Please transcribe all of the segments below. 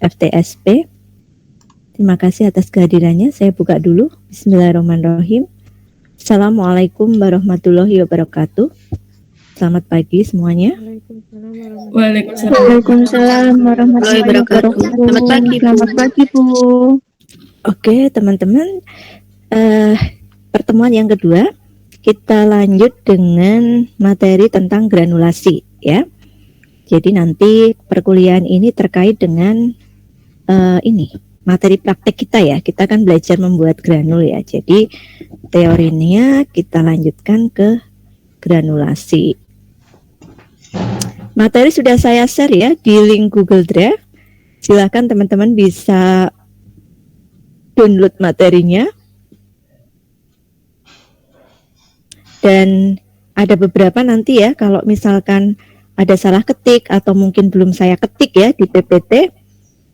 FTSP. Terima kasih atas kehadirannya. Saya buka dulu. Bismillahirrahmanirrahim. Assalamualaikum warahmatullahi wabarakatuh. Selamat pagi semuanya. Waalaikumsalam warahmatullahi wabarakatuh. Selamat pagi, Selamat pagi, Bu. Oke, teman-teman. Pertemuan yang kedua, kita lanjut dengan materi tentang granulasi, ya. Jadi nanti perkuliahan ini terkait dengan materi praktek kita ya. Kita akan belajar membuat granul ya. Jadi teorinya kita lanjutkan ke granulasi. Materi sudah saya share ya di link Google Drive. Silakan teman-teman bisa download materinya. Dan ada beberapa nanti ya, kalau misalkan ada salah ketik atau mungkin belum saya ketik ya di PPT,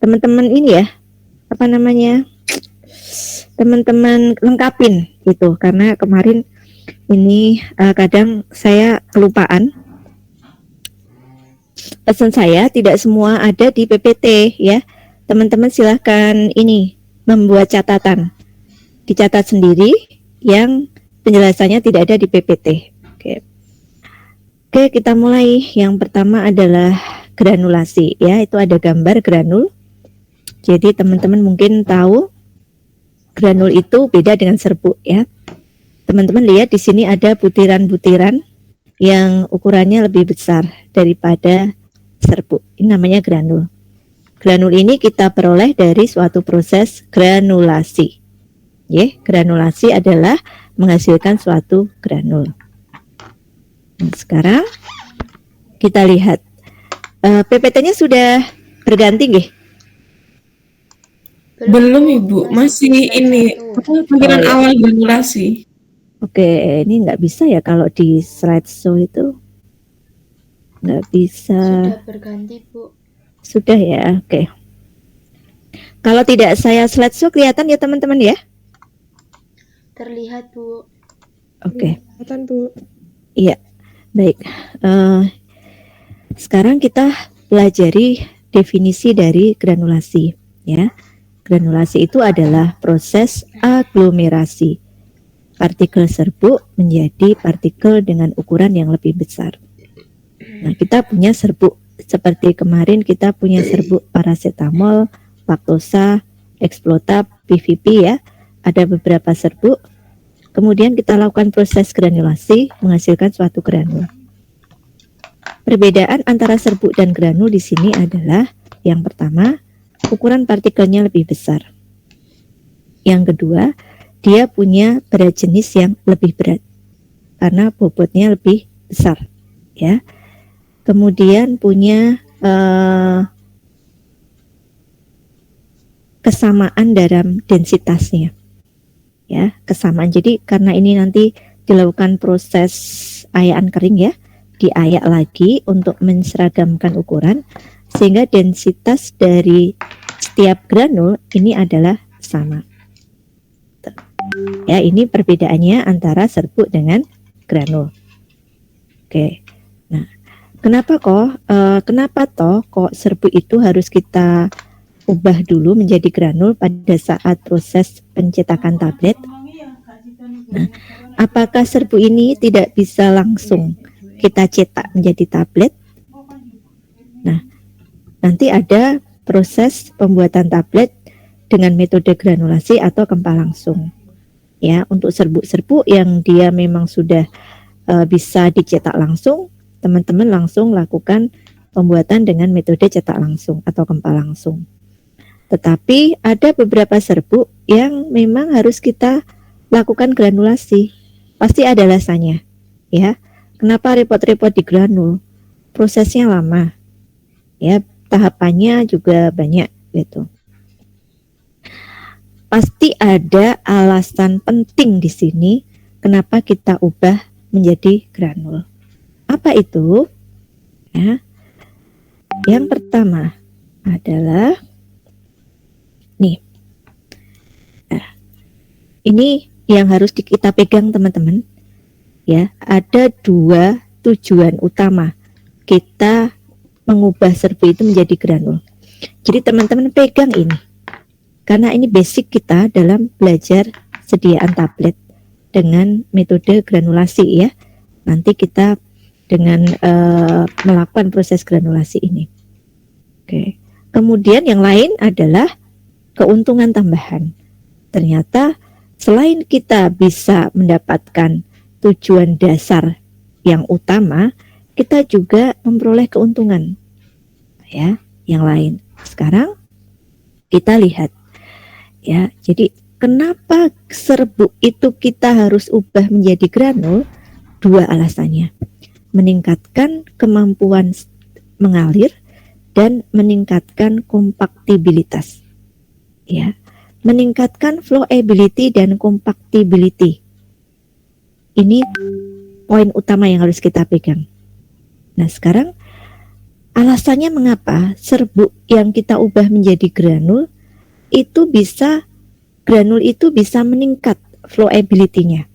teman-teman ini ya, teman-teman lengkapin gitu, karena kemarin ini kadang saya kelupaan. Pesan saya tidak semua ada di PPT ya. Teman-teman silahkan ini membuat catatan, dicatat sendiri yang penjelasannya tidak ada di PPT. Oke, kita mulai. Yang pertama adalah granulasi ya, itu ada gambar granul. Jadi teman-teman mungkin tahu granul itu beda dengan serbuk ya. Teman-teman lihat di sini ada butiran-butiran yang ukurannya lebih besar daripada serbuk. Ini namanya granul. Granul ini kita peroleh dari suatu proses granulasi. Granulasi adalah menghasilkan suatu granul. Nah, sekarang kita lihat PPT-nya sudah berganti nggih? Belum, Ibu. Masih ini tampilan awal granulasi. Oke, ini nggak bisa ya kalau di slideshow itu. Nggak bisa. Sudah berganti, Bu. Sudah ya, oke. Kalau tidak saya slideshow kelihatan ya teman-teman ya? Terlihat, Bu. Oke. Kelihatan, Bu. Iya, baik. Sekarang kita pelajari definisi dari granulasi ya. Granulasi itu adalah proses aglomerasi partikel serbuk menjadi partikel dengan ukuran yang lebih besar. Nah, kita punya serbuk seperti kemarin kita punya serbuk paracetamol, laktosa, explotab, PVP ya. Ada beberapa serbuk. Kemudian kita lakukan proses granulasi menghasilkan suatu granul. Perbedaan antara serbuk dan granul di sini adalah yang pertama, ukuran partikelnya lebih besar. Yang kedua, dia punya berat jenis yang lebih berat karena bobotnya lebih besar, ya. Kemudian punya kesamaan dalam densitasnya, ya, kesamaan. Jadi karena ini nanti dilakukan proses ayaan kering ya, diayak lagi untuk menseragamkan ukuran sehingga densitas dari setiap granul ini adalah sama. Ya, ini perbedaannya antara serbuk dengan granul. Oke. Nah, kenapa kok serbuk itu harus kita ubah dulu menjadi granul pada saat proses pencetakan tablet? Nah, apakah serbuk ini tidak bisa langsung kita cetak menjadi tablet? Nah, nanti ada proses pembuatan tablet dengan metode granulasi atau kempal langsung. Ya, untuk serbuk-serbuk yang dia memang sudah bisa dicetak langsung, teman-teman langsung lakukan pembuatan dengan metode cetak langsung atau kempal langsung. Tetapi ada beberapa serbuk yang memang harus kita lakukan granulasi. Pasti ada alasannya, ya. Kenapa repot-repot di granul? Prosesnya lama, ya. Tahapannya juga banyak, gitu. Pasti ada alasan penting di sini kenapa kita ubah menjadi granul. Apa itu? Ya. Yang pertama adalah nih. Nah, ini yang harus kita pegang teman-teman. Ya, ada dua tujuan utama kita mengubah serbuk itu menjadi granul. Jadi teman-teman pegang ini, karena ini basic kita dalam belajar sediaan tablet dengan metode granulasi ya. Nanti kita dengan melakukan proses granulasi ini. Oke. Kemudian yang lain adalah keuntungan tambahan. Ternyata selain kita bisa mendapatkan tujuan dasar yang utama, kita juga memperoleh keuntungan ya yang lain. Sekarang kita lihat ya. Jadi kenapa serbuk itu kita harus ubah menjadi granul? Dua alasannya. Meningkatkan kemampuan mengalir dan meningkatkan kompaktibilitas. Ya. Meningkatkan flowability dan compactability. Ini poin utama yang harus kita pegang. Nah, sekarang alasannya mengapa serbuk yang kita ubah menjadi granul itu bisa meningkat flowability-nya.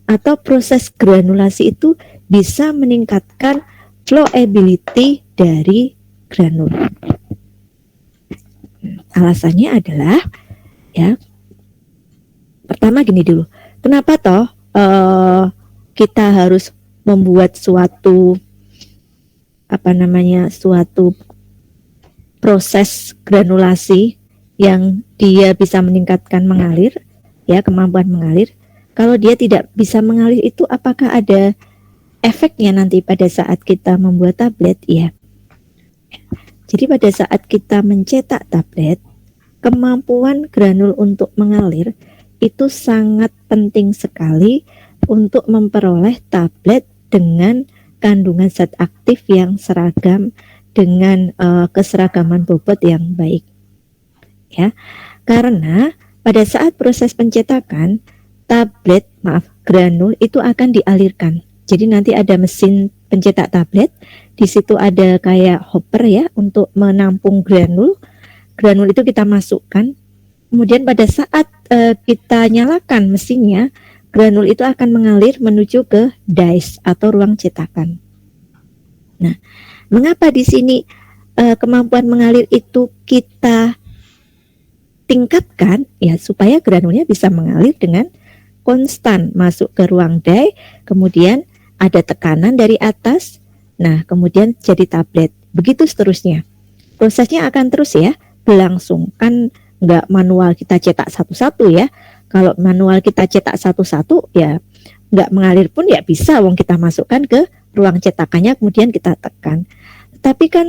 Atau proses granulasi itu bisa meningkatkan flowability dari granul. Alasannya adalah ya, pertama gini dulu, kenapa toh kita harus membuat suatu proses granulasi yang dia bisa meningkatkan mengalir ya, kemampuan mengalir. Kalau dia tidak bisa mengalir itu apakah ada efeknya nanti pada saat kita membuat tablet ya? Jadi pada saat kita mencetak tablet, kemampuan granul untuk mengalir itu sangat penting sekali untuk memperoleh tablet dengan kandungan zat aktif yang seragam dengan keseragaman bobot yang baik. Ya, karena pada saat proses pencetakan granul itu akan dialirkan. Jadi nanti ada mesin pencetak tablet, di situ ada kayak hopper ya untuk menampung granul. Granul itu kita masukkan, kemudian pada saat kita nyalakan mesinnya, granul itu akan mengalir menuju ke dies atau ruang cetakan. Nah, mengapa di sini kemampuan mengalir itu kita tingkatkan ya, supaya granulnya bisa mengalir dengan konstan masuk ke ruang die, kemudian ada tekanan dari atas, nah kemudian jadi tablet. Begitu seterusnya. Prosesnya akan terus ya, berlangsung. Kan nggak manual kita cetak satu-satu ya. Kalau manual kita cetak satu-satu ya nggak mengalir pun ya bisa, wong kita masukkan ke ruang cetakannya kemudian kita tekan. Tapi kan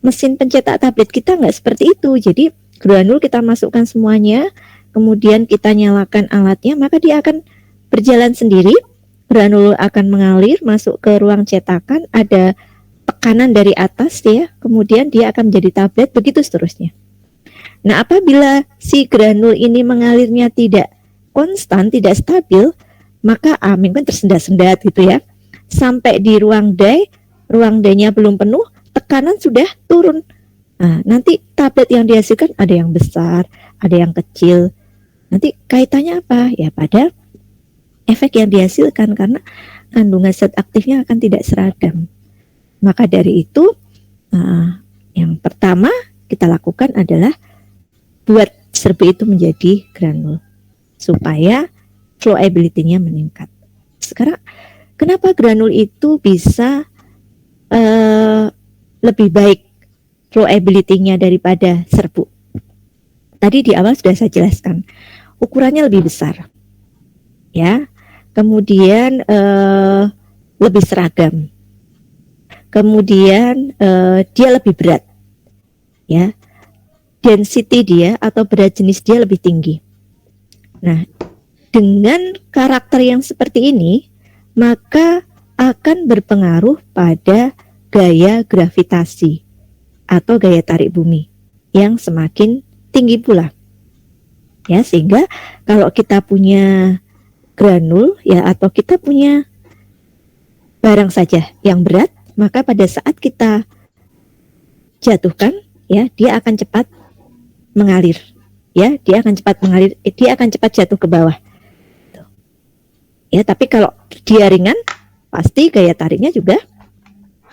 mesin pencetak tablet kita nggak seperti itu. Jadi granul kita masukkan semuanya, kemudian kita nyalakan alatnya, maka dia akan berjalan sendiri. Granul akan mengalir masuk ke ruang cetakan, ada tekanan dari atas ya, kemudian dia akan menjadi tablet, begitu seterusnya. Nah, apabila si granul ini mengalirnya tidak konstan, tidak stabil, maka mungkin tersendat-sendat gitu ya. Sampai di ruang die-nya belum penuh, tekanan sudah turun. Nah, nanti tablet yang dihasilkan ada yang besar, ada yang kecil. Nanti kaitannya apa? Ya pada efek yang dihasilkan, karena kandungan zat aktifnya akan tidak seragam. Maka dari itu, yang pertama kita lakukan adalah buat serbuk itu menjadi granul supaya flowability-nya meningkat. Sekarang kenapa granul itu bisa lebih baik flowability-nya daripada serbuk? Tadi di awal sudah saya jelaskan, ukurannya lebih besar, ya. Kemudian lebih seragam. Kemudian dia lebih berat, ya. Density dia atau berat jenis dia lebih tinggi. Nah, dengan karakter yang seperti ini, maka akan berpengaruh pada gaya gravitasi atau gaya tarik bumi yang semakin tinggi pula. Ya, sehingga kalau kita punya granul ya, atau kita punya barang saja yang berat, maka pada saat kita jatuhkan ya, dia akan cepat mengalir. Ya, dia akan cepat mengalir, dia akan cepat jatuh ke bawah. Ya, tapi kalau dia ringan, pasti gaya tariknya juga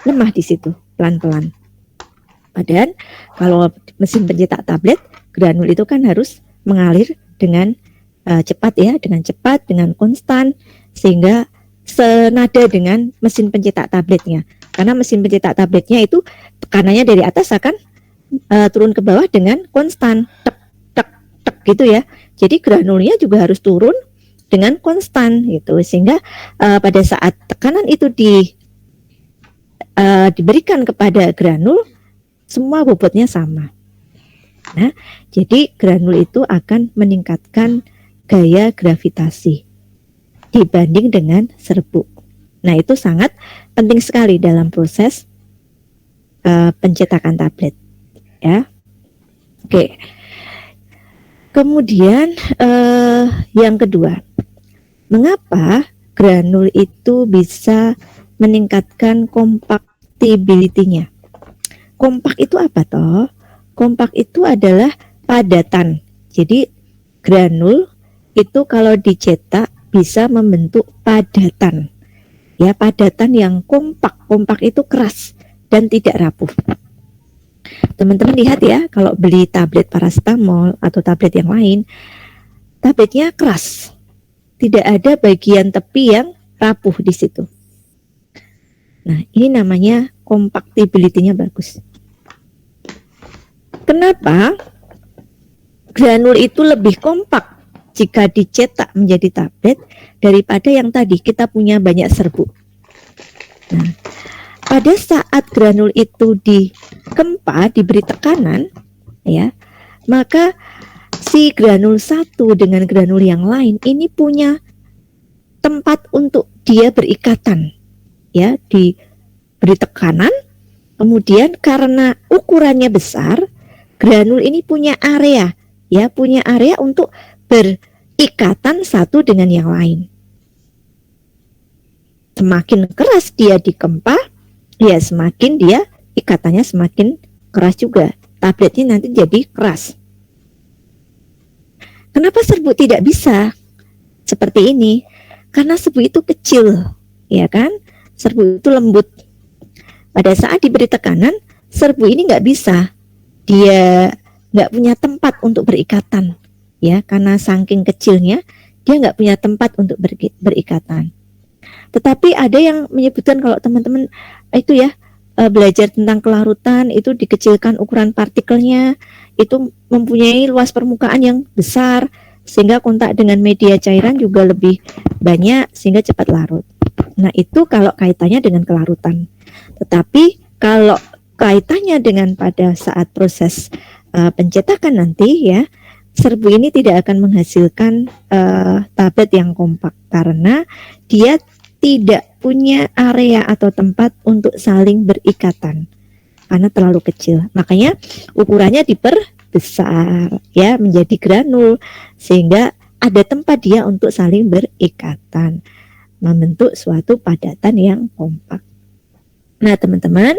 lemah di situ, pelan-pelan. Padahal kalau mesin pencetak tablet, granul itu kan harus mengalir dengan cepat ya, dengan konstan, sehingga senada dengan mesin pencetak tabletnya. Karena mesin pencetak tabletnya itu tekanannya dari atas akan turun ke bawah dengan konstan, tek tek tek gitu ya. Jadi granulnya juga harus turun dengan konstan gitu, sehingga pada saat tekanan itu diberikan kepada granul, semua bobotnya sama. Nah, jadi granul itu akan meningkatkan gaya gravitasi dibanding dengan serbuk. Nah, itu sangat penting sekali dalam proses pencetakan tablet, ya. Oke. Kemudian yang kedua, mengapa granul itu bisa meningkatkan compactibility-nya? Kompak itu apa toh? Kompak itu adalah padatan. Jadi granul itu kalau dicetak bisa membentuk padatan. Ya, padatan yang kompak. Kompak itu keras dan tidak rapuh. Teman-teman lihat ya, kalau beli tablet paracetamol atau tablet yang lain, tabletnya keras. Tidak ada bagian tepi yang rapuh di situ. Nah, ini namanya compactibility-nya bagus. Kenapa granul itu lebih kompak jika dicetak menjadi tablet daripada yang tadi kita punya banyak serbuk? Nah, pada saat granul itu dikempa, diberi tekanan, ya, maka si granul satu dengan granul yang lain ini punya tempat untuk dia berikatan, ya, diberi tekanan, kemudian karena ukurannya besar, granul ini punya area, ya, punya area untuk berikatan satu dengan yang lain. Semakin keras dia dikempa, ya semakin dia ikatannya semakin keras juga. Tabletnya nanti jadi keras. Kenapa serbuk tidak bisa seperti ini? Karena serbuk itu kecil, ya kan? Serbuk itu lembut. Pada saat diberi tekanan, serbuk ini nggak bisa. Dia nggak punya tempat untuk berikatan, ya, karena saking kecilnya dia nggak punya tempat untuk berikatan. Tetapi ada yang menyebutkan kalau teman-teman itu ya belajar tentang kelarutan, itu dikecilkan ukuran partikelnya, itu mempunyai luas permukaan yang besar sehingga kontak dengan media cairan juga lebih banyak sehingga cepat larut. Nah, itu kalau kaitannya dengan kelarutan. Tetapi kalau kaitannya dengan pada saat proses pencetakan nanti, ya, serbuk ini tidak akan menghasilkan tablet yang kompak karena dia tidak punya area atau tempat untuk saling berikatan karena terlalu kecil. Makanya ukurannya diperbesar, ya, menjadi granul sehingga ada tempat dia untuk saling berikatan, membentuk suatu padatan yang kompak. Nah, teman-teman,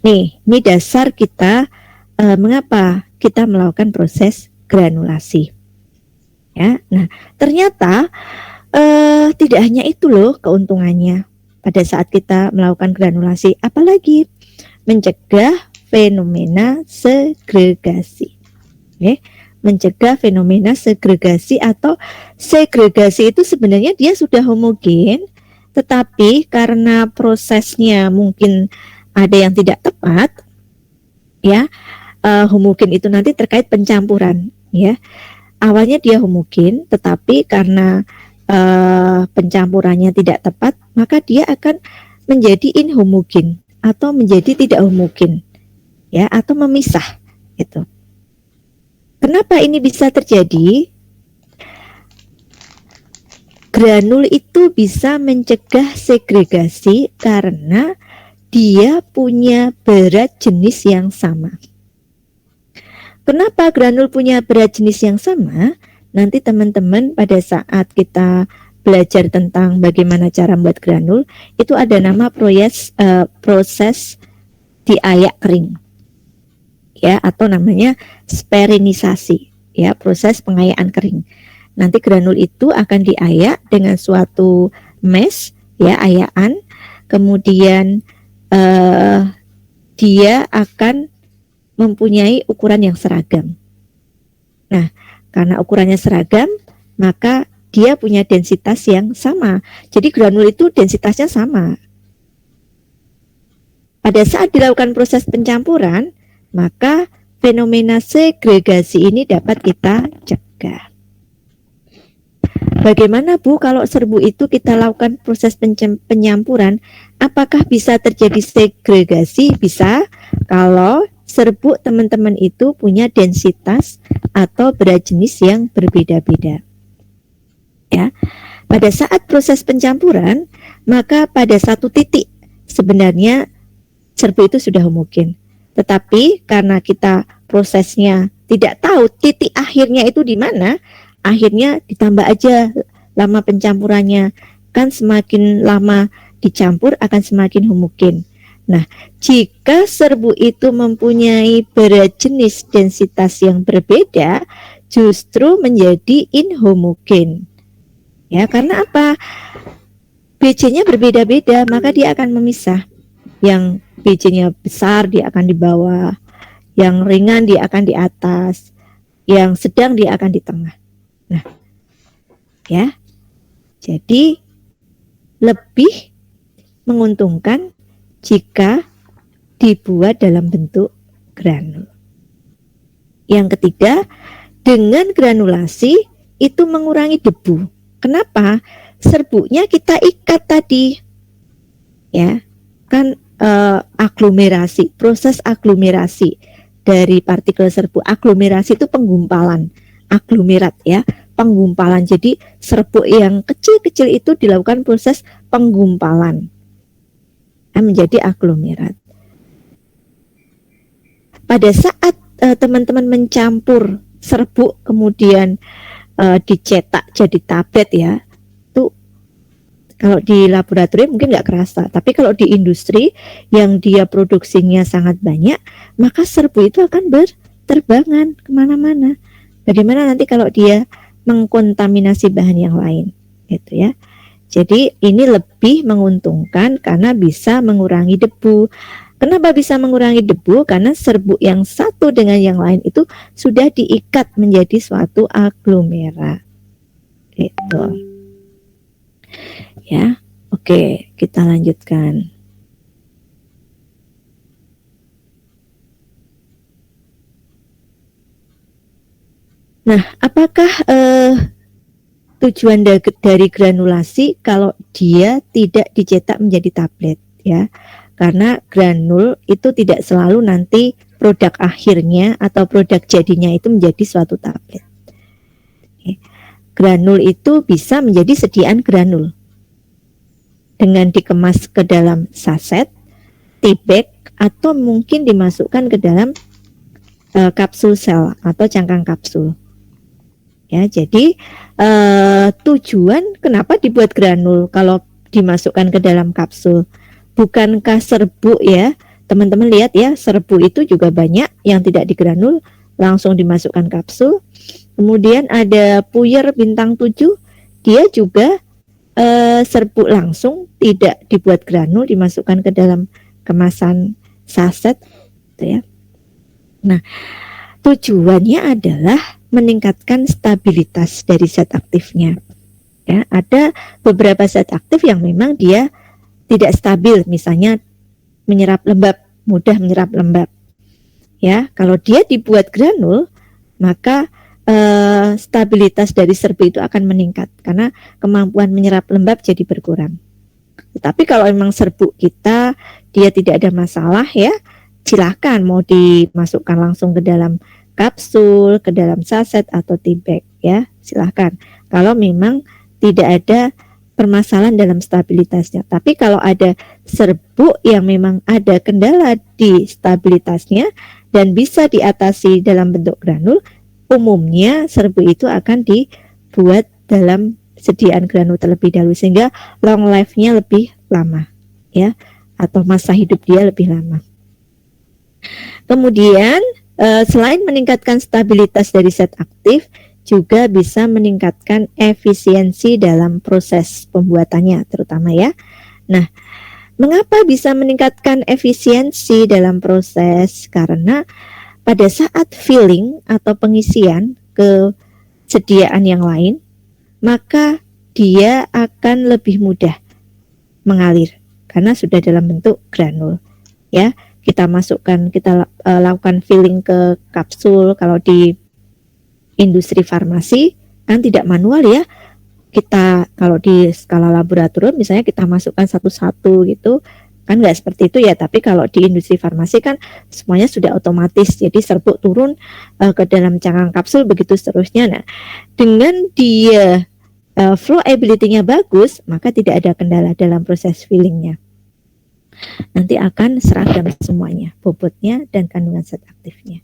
ini dasar kita mengapa kita melakukan proses granulasi. Ya, nah ternyata tidak hanya itu loh keuntungannya pada saat kita melakukan granulasi, apalagi mencegah fenomena segregasi. Oke, mencegah fenomena segregasi atau segregasi itu sebenarnya dia sudah homogen, tetapi karena prosesnya mungkin ada yang tidak tepat, ya, homogen itu nanti terkait pencampuran, ya. Awalnya dia homogen, tetapi karena pencampurannya tidak tepat, maka dia akan menjadi inhomogen atau menjadi tidak homogen, ya, atau memisah, gitu. Kenapa ini bisa terjadi? Granul itu bisa mencegah segregasi karena dia punya berat jenis yang sama. Kenapa granul punya berat jenis yang sama? Nanti teman-teman pada saat kita belajar tentang bagaimana cara membuat granul, itu ada nama proses diayak kering, ya, atau namanya sperinisasi, ya, proses pengayaan kering. Nanti granul itu akan diayak dengan suatu mesh, ya, ayaan, kemudian dia akan mempunyai ukuran yang seragam. Nah, karena ukurannya seragam, maka dia punya densitas yang sama. Jadi granul itu densitasnya sama. Pada saat dilakukan proses pencampuran, maka fenomena segregasi ini dapat kita cegah. Bagaimana Bu kalau serbu itu kita lakukan proses penyampuran, apakah bisa terjadi segregasi? Bisa, kalau serbu teman-teman itu punya densitas atau berat jenis yang berbeda-beda. Ya, pada saat proses pencampuran, maka pada satu titik sebenarnya serbu itu sudah homogen. Tetapi karena kita prosesnya tidak tahu titik akhirnya itu di mana, akhirnya ditambah aja lama pencampurannya. Kan semakin lama dicampur akan semakin homogen. Nah, jika serbu itu mempunyai berat jenis densitas yang berbeda, justru menjadi inhomogen. Ya, karena apa? BJ-nya berbeda-beda, maka dia akan memisah. Yang BJ-nya besar dia akan di bawah, yang ringan dia akan di atas, yang sedang dia akan di tengah. Nah, ya, jadi lebih menguntungkan jika dibuat dalam bentuk granul. Yang ketiga, dengan granulasi itu mengurangi debu. Kenapa? Serbunya kita ikat tadi, ya, kan aglomerasi, proses aglomerasi dari partikel serbu. Aglomerasi itu penggumpalan, aglomerat ya, penggumpalan. Jadi serbuk yang kecil-kecil itu dilakukan proses penggumpalan menjadi aglomerat. Pada saat teman-teman mencampur serbuk kemudian dicetak jadi tablet ya, itu kalau di laboratorium mungkin nggak kerasa, tapi kalau di industri yang dia produksinya sangat banyak, maka serbu itu akan berterbangan kemana-mana. Bagaimana nanti kalau dia mengkontaminasi bahan yang lain, gitu ya. Jadi ini lebih menguntungkan karena bisa mengurangi debu. Kenapa bisa mengurangi debu? Karena serbuk yang satu dengan yang lain itu sudah diikat menjadi suatu aglomerat. Gitu. Ya, oke, kita lanjutkan. Nah, apakah tujuan dari granulasi kalau dia tidak dicetak menjadi tablet ya? Karena granul itu tidak selalu nanti produk akhirnya atau produk jadinya itu menjadi suatu tablet. Oke. Granul itu bisa menjadi sediaan granul dengan dikemas ke dalam saset, tea bag, atau mungkin dimasukkan ke dalam kapsul sel atau cangkang kapsul. Ya, jadi tujuan kenapa dibuat granul kalau dimasukkan ke dalam kapsul? Bukankah serbuk ya, teman-teman lihat ya, serbuk itu juga banyak yang tidak digranul, langsung dimasukkan kapsul. Kemudian ada puyer bintang 7, dia juga serbuk langsung, tidak dibuat granul, dimasukkan ke dalam kemasan saset, gitu ya. Nah, tujuannya adalah meningkatkan stabilitas dari zat aktifnya. Ya, ada beberapa zat aktif yang memang dia tidak stabil, misalnya menyerap lembab, mudah menyerap lembab. Ya, kalau dia dibuat granul, maka stabilitas dari serbu itu akan meningkat karena kemampuan menyerap lembab jadi berkurang. Tetapi kalau memang serbuk kita dia tidak ada masalah ya, silakan mau dimasukkan langsung ke dalam kapsul, ke dalam saset atau tea bag ya, silakan. Kalau memang tidak ada permasalahan dalam stabilitasnya. Tapi kalau ada serbuk yang memang ada kendala di stabilitasnya dan bisa diatasi dalam bentuk granul, umumnya serbuk itu akan dibuat dalam sediaan granul terlebih dahulu sehingga long life-nya lebih lama ya, atau masa hidup dia lebih lama. Kemudian selain meningkatkan stabilitas dari zat aktif, juga bisa meningkatkan efisiensi dalam proses pembuatannya terutama ya. Nah, mengapa bisa meningkatkan efisiensi dalam proses? Karena pada saat filling atau pengisian kesediaan yang lain, maka dia akan lebih mudah mengalir karena sudah dalam bentuk granul. Ya, kita lakukan filling ke kapsul. Kalau di industri farmasi kan tidak manual ya. Kita kalau di skala laboratorium misalnya kita masukkan satu-satu gitu kan, nggak seperti itu ya. Tapi kalau di industri farmasi kan semuanya sudah otomatis, jadi serbuk turun ke dalam cangkang kapsul begitu seterusnya. Nah, dengan dia flowability-nya bagus, maka tidak ada kendala dalam proses fillingnya. Nanti akan seragam semuanya, bobotnya dan kandungan zat aktifnya.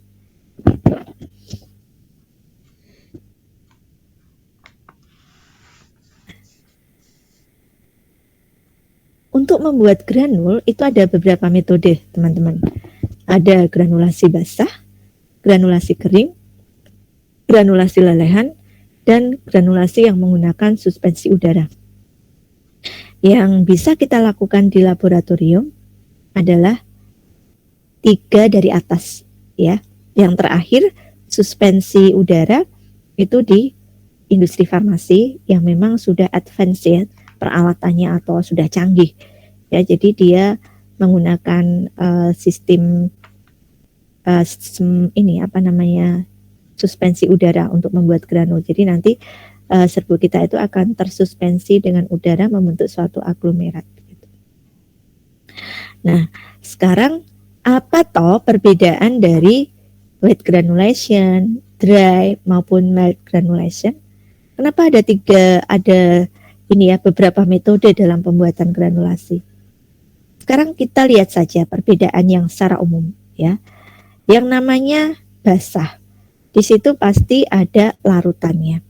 Untuk membuat granul itu ada beberapa metode, teman-teman. Ada granulasi basah, granulasi kering, granulasi lelehan, dan granulasi yang menggunakan suspensi udara. Yang bisa kita lakukan di laboratorium adalah 3 dari atas, ya. Yang terakhir suspensi udara itu di industri farmasi yang memang sudah advance ya peralatannya atau sudah canggih ya. Jadi dia menggunakan sistem ini apa namanya, suspensi udara untuk membuat granul. Jadi nanti serbuk kita itu akan tersuspensi dengan udara membentuk suatu aglomerat gitu. Nah, sekarang apa toh perbedaan dari wet granulation, dry maupun mild granulation? Kenapa ada beberapa metode dalam pembuatan granulasi? Sekarang kita lihat saja perbedaan yang secara umum ya. Yang namanya basah, di situ pasti ada larutannya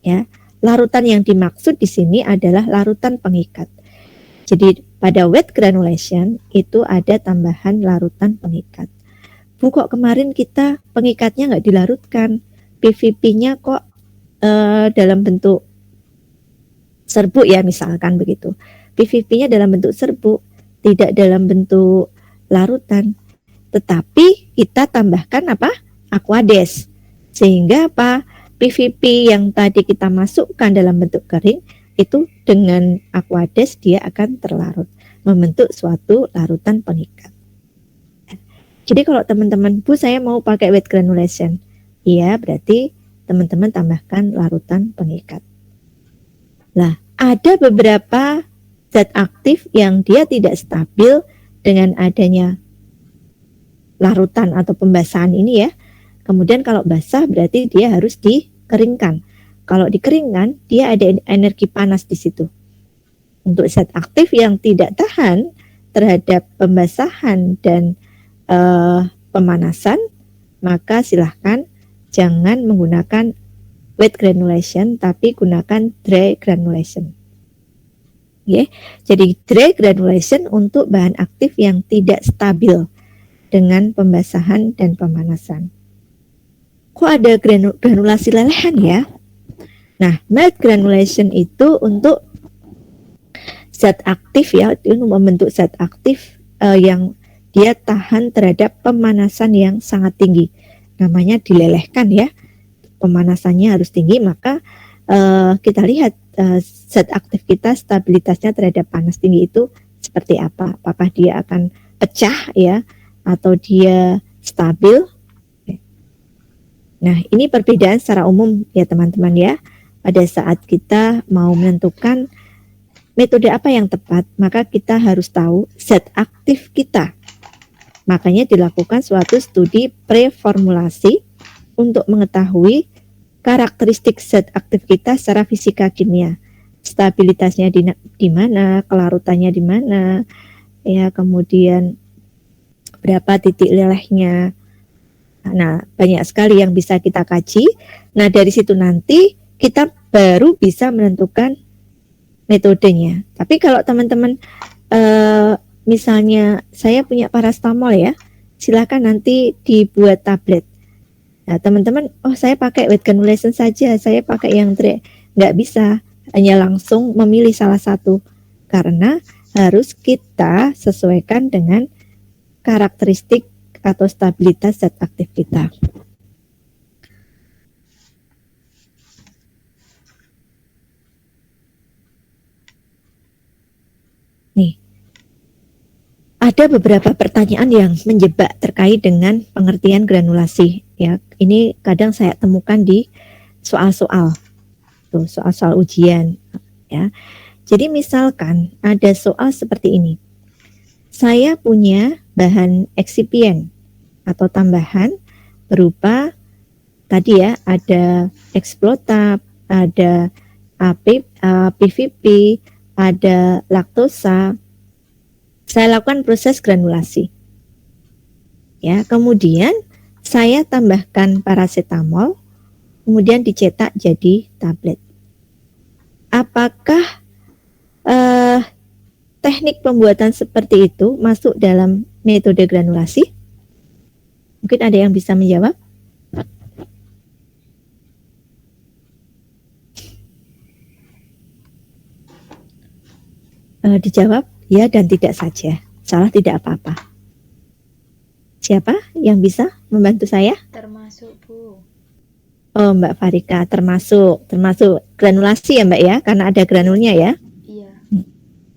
ya. Larutan yang dimaksud di sini adalah larutan pengikat. Jadi pada wet granulation itu ada tambahan larutan pengikat. Bu, kok kemarin kita pengikatnya nggak dilarutkan, PVP-nya kok dalam bentuk serbuk ya misalkan begitu. PVP-nya dalam bentuk serbuk, tidak dalam bentuk larutan. Tetapi kita tambahkan apa? Aquades. Sehingga apa? PVP yang tadi kita masukkan dalam bentuk kering itu dengan Aquades dia akan terlarut, membentuk suatu larutan pengikat. Jadi kalau teman-teman, Bu saya mau pakai wet granulation, iya berarti teman-teman tambahkan larutan pengikat. Nah, ada beberapa zat aktif yang dia tidak stabil dengan adanya larutan atau pembasahan ini ya. Kemudian kalau basah berarti dia harus dikeringkan. Kalau dikeringkan, dia ada energi panas di situ. Untuk zat aktif yang tidak tahan terhadap pembasahan dan pemanasan, maka silahkan jangan menggunakan wet granulation, tapi gunakan dry granulation. Yeah. Jadi dry granulation untuk bahan aktif yang tidak stabil dengan pembasahan dan pemanasan. Kok ada granulasi lelehan ya? Nah, mild granulation itu untuk zat aktif ya, itu membentuk zat aktif yang dia tahan terhadap pemanasan yang sangat tinggi. Namanya dilelehkan ya. Pemanasannya harus tinggi, maka kita lihat zat aktif kita stabilitasnya terhadap panas tinggi itu seperti apa. Apakah dia akan pecah ya atau dia stabil. Nah, ini perbedaan secara umum ya teman-teman ya. Pada saat kita mau menentukan metode apa yang tepat, maka kita harus tahu zat aktif kita. Makanya dilakukan suatu studi preformulasi untuk mengetahui karakteristik zat aktif kita secara fisika kimia. Stabilitasnya di mana, kelarutannya di mana, ya, kemudian berapa titik lelehnya. Nah, banyak sekali yang bisa kita kaji. Nah, dari situ nanti kita baru bisa menentukan metodenya. Tapi kalau teman-teman misalnya saya punya paracetamol ya, silakan nanti dibuat tablet. Nah, teman-teman, oh saya pakai wet granulation saja, saya pakai yang dry. Nggak bisa, hanya langsung memilih salah satu. Karena harus kita sesuaikan dengan karakteristik atau stabilitas zat aktif kita. Nih, ada beberapa pertanyaan yang menjebak terkait dengan pengertian granulasi. Ya, ini kadang saya temukan di soal-soal, tuh soal-soal ujian. Ya, jadi misalkan ada soal seperti ini. Saya punya bahan eksipien atau tambahan berupa tadi ya, ada eksplotab, ada PVP, ada laktosa. Saya lakukan proses granulasi. Ya, kemudian saya tambahkan paracetamol, kemudian dicetak jadi tablet. Apakah teknik pembuatan seperti itu masuk dalam metode granulasi? Mungkin ada yang bisa menjawab? Dijawab ya dan tidak saja. Salah tidak apa-apa. Siapa yang bisa membantu saya? Termasuk, Bu. Oh, Mbak Farika, termasuk granulasi ya Mbak ya, karena ada granulnya ya. Iya.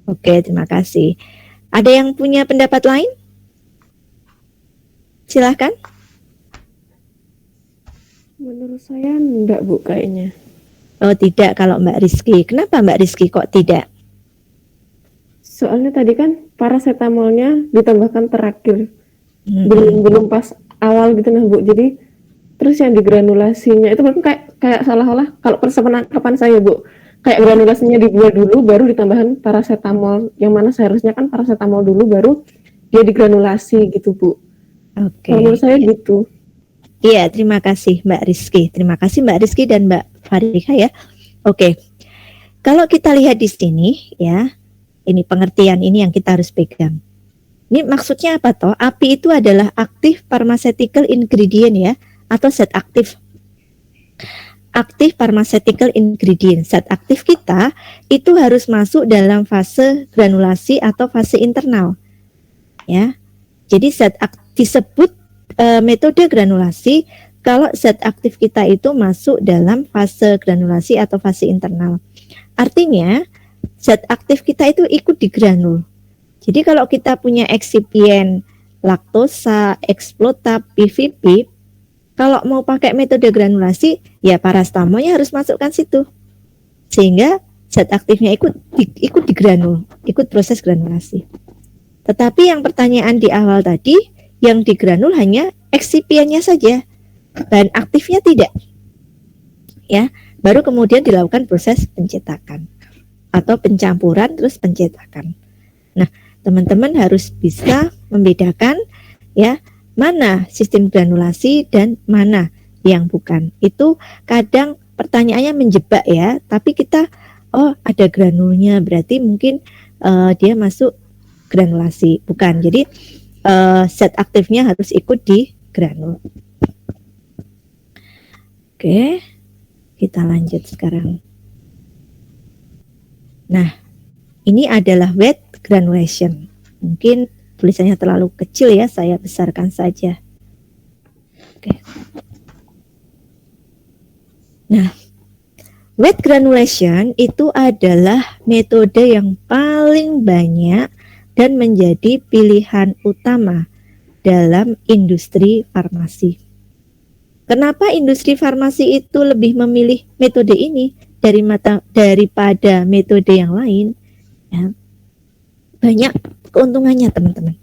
Oke, terima kasih. Ada yang punya pendapat lain? Silahkan. Menurut saya enggak, Bu, kayaknya. Oh, tidak kalau Mbak Rizky. Kenapa Mbak Rizky kok tidak? Soalnya tadi kan paracetamolnya ditambahkan terakhir. Hmm. Belum pas awal gitu nah, Bu. Jadi terus yang digranulasinya itu kan kayak salah-salah kalau penangkapan saya, Bu. Kayak granulasinya dibuat dulu baru ditambahkan paracetamol. Yang mana seharusnya kan paracetamol dulu baru dia digranulasi gitu, Bu. Oke. Kalau menurut saya gitu. Iya, terima kasih Mbak Rizky. Terima kasih Mbak Rizky dan Mbak Farika ya. Oke. Kalau kita lihat di sini ya, ini pengertian ini yang kita harus pegang. Ini maksudnya apa toh? API itu adalah active pharmaceutical ingredient ya, atau zat aktif. Active pharmaceutical ingredient. Zat aktif kita itu harus masuk dalam fase granulasi atau fase internal. Ya. Jadi zat aktif disebut metode granulasi kalau zat aktif kita itu masuk dalam fase granulasi atau fase internal. Artinya zat aktif kita itu ikut di granul. Jadi kalau kita punya eksipien, laktosa, eksplotab, PVP, kalau mau pakai metode granulasi, ya paracetamolnya harus masukkan situ. Sehingga zat aktifnya ikut di granul, ikut proses granulasi. Tetapi yang pertanyaan di awal tadi, yang di granul hanya eksipiennya saja, bahan aktifnya tidak. Ya, baru kemudian dilakukan proses pencetakan atau pencampuran terus pencetakan. Nah, teman-teman harus bisa membedakan ya, mana sistem granulasi dan mana yang bukan. Itu kadang pertanyaannya menjebak ya, tapi kita ada granulnya berarti mungkin dia masuk granulasi, bukan. Jadi zat aktifnya harus ikut di granul. Oke, kita lanjut sekarang. Nah, ini adalah wet granulation. Mungkin tulisannya terlalu kecil ya, saya besarkan saja. Oke. Nah, wet granulation itu adalah metode yang paling banyak dan menjadi pilihan utama dalam industri farmasi. Kenapa industri farmasi itu lebih memilih metode ini daripada metode yang lain? Ya, banyak keuntungannya teman-teman.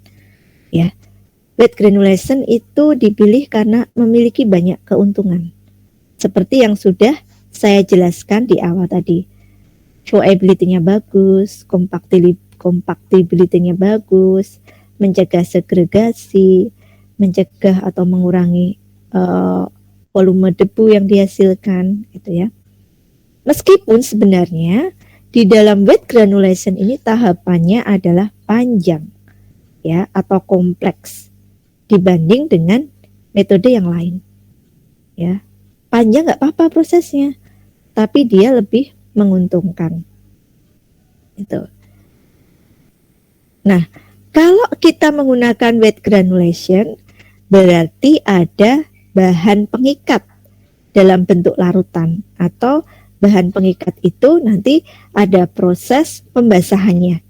Ya, wet granulation itu dipilih karena memiliki banyak keuntungan. Seperti yang sudah saya jelaskan di awal tadi. Flowability-nya bagus, compactability-nya bagus, mencegah segregasi, mencegah atau mengurangi volume debu yang dihasilkan, gitu ya. Meskipun sebenarnya di dalam wet granulation ini tahapannya adalah panjang, ya, atau kompleks dibanding dengan metode yang lain, ya. Panjang nggak apa-apa prosesnya, tapi dia lebih menguntungkan. Itu. Nah, kalau kita menggunakan wet granulation, berarti ada bahan pengikat dalam bentuk larutan, atau bahan pengikat itu nanti ada proses pembasahannya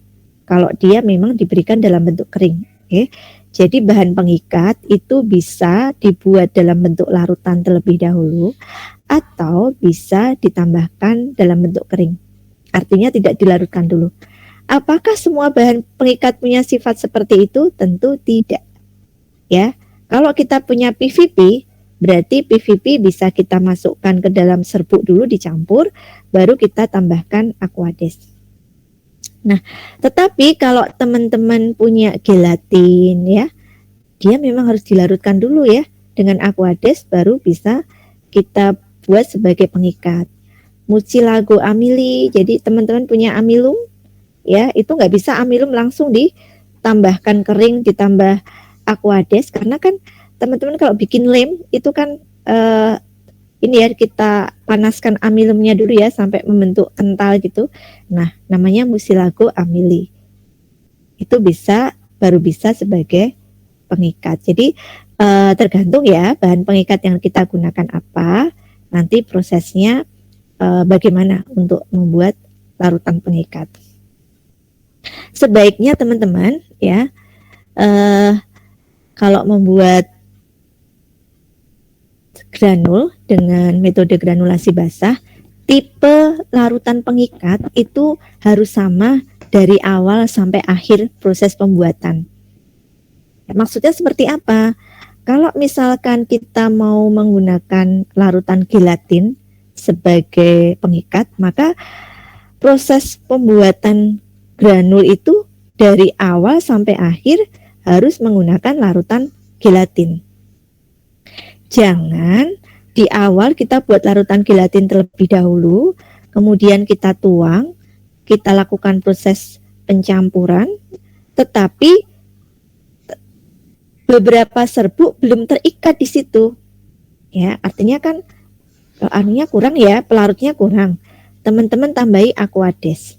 kalau dia memang diberikan dalam bentuk kering. Oke. Jadi bahan pengikat itu bisa dibuat dalam bentuk larutan terlebih dahulu atau bisa ditambahkan dalam bentuk kering. Artinya tidak dilarutkan dulu. Apakah semua bahan pengikat punya sifat seperti itu? Tentu tidak. Ya. Kalau kita punya PVP, berarti PVP bisa kita masukkan ke dalam serbuk dulu dicampur, baru kita tambahkan Aquades. Nah, tetapi kalau teman-teman punya gelatin ya, dia memang harus dilarutkan dulu ya dengan Aquades, baru bisa kita buat sebagai pengikat. Mucilago amili, jadi teman-teman punya amilum ya, itu nggak bisa amilum langsung ditambahkan kering ditambah Aquades, karena kan teman-teman kalau bikin lem itu kan ini ya, kita panaskan amilumnya dulu ya sampai membentuk kental gitu. Nah, namanya mucilago amili. Itu baru bisa sebagai pengikat. Jadi tergantung ya bahan pengikat yang kita gunakan apa, nanti prosesnya bagaimana untuk membuat larutan pengikat. Sebaiknya teman-teman ya kalau membuat granul dengan metode granulasi basah, tipe larutan pengikat itu harus sama dari awal sampai akhir proses pembuatan. Ya, maksudnya seperti apa? Kalau misalkan kita mau menggunakan larutan gelatin sebagai pengikat, maka proses pembuatan granul itu dari awal sampai akhir harus menggunakan larutan gelatin. Jangan di awal kita buat larutan gelatin terlebih dahulu, kemudian kita tuang, kita lakukan proses pencampuran, tetapi beberapa serbuk belum terikat di situ. Ya, artinya kan anunya kurang ya, pelarutnya kurang. Teman-teman tambahi Aquades.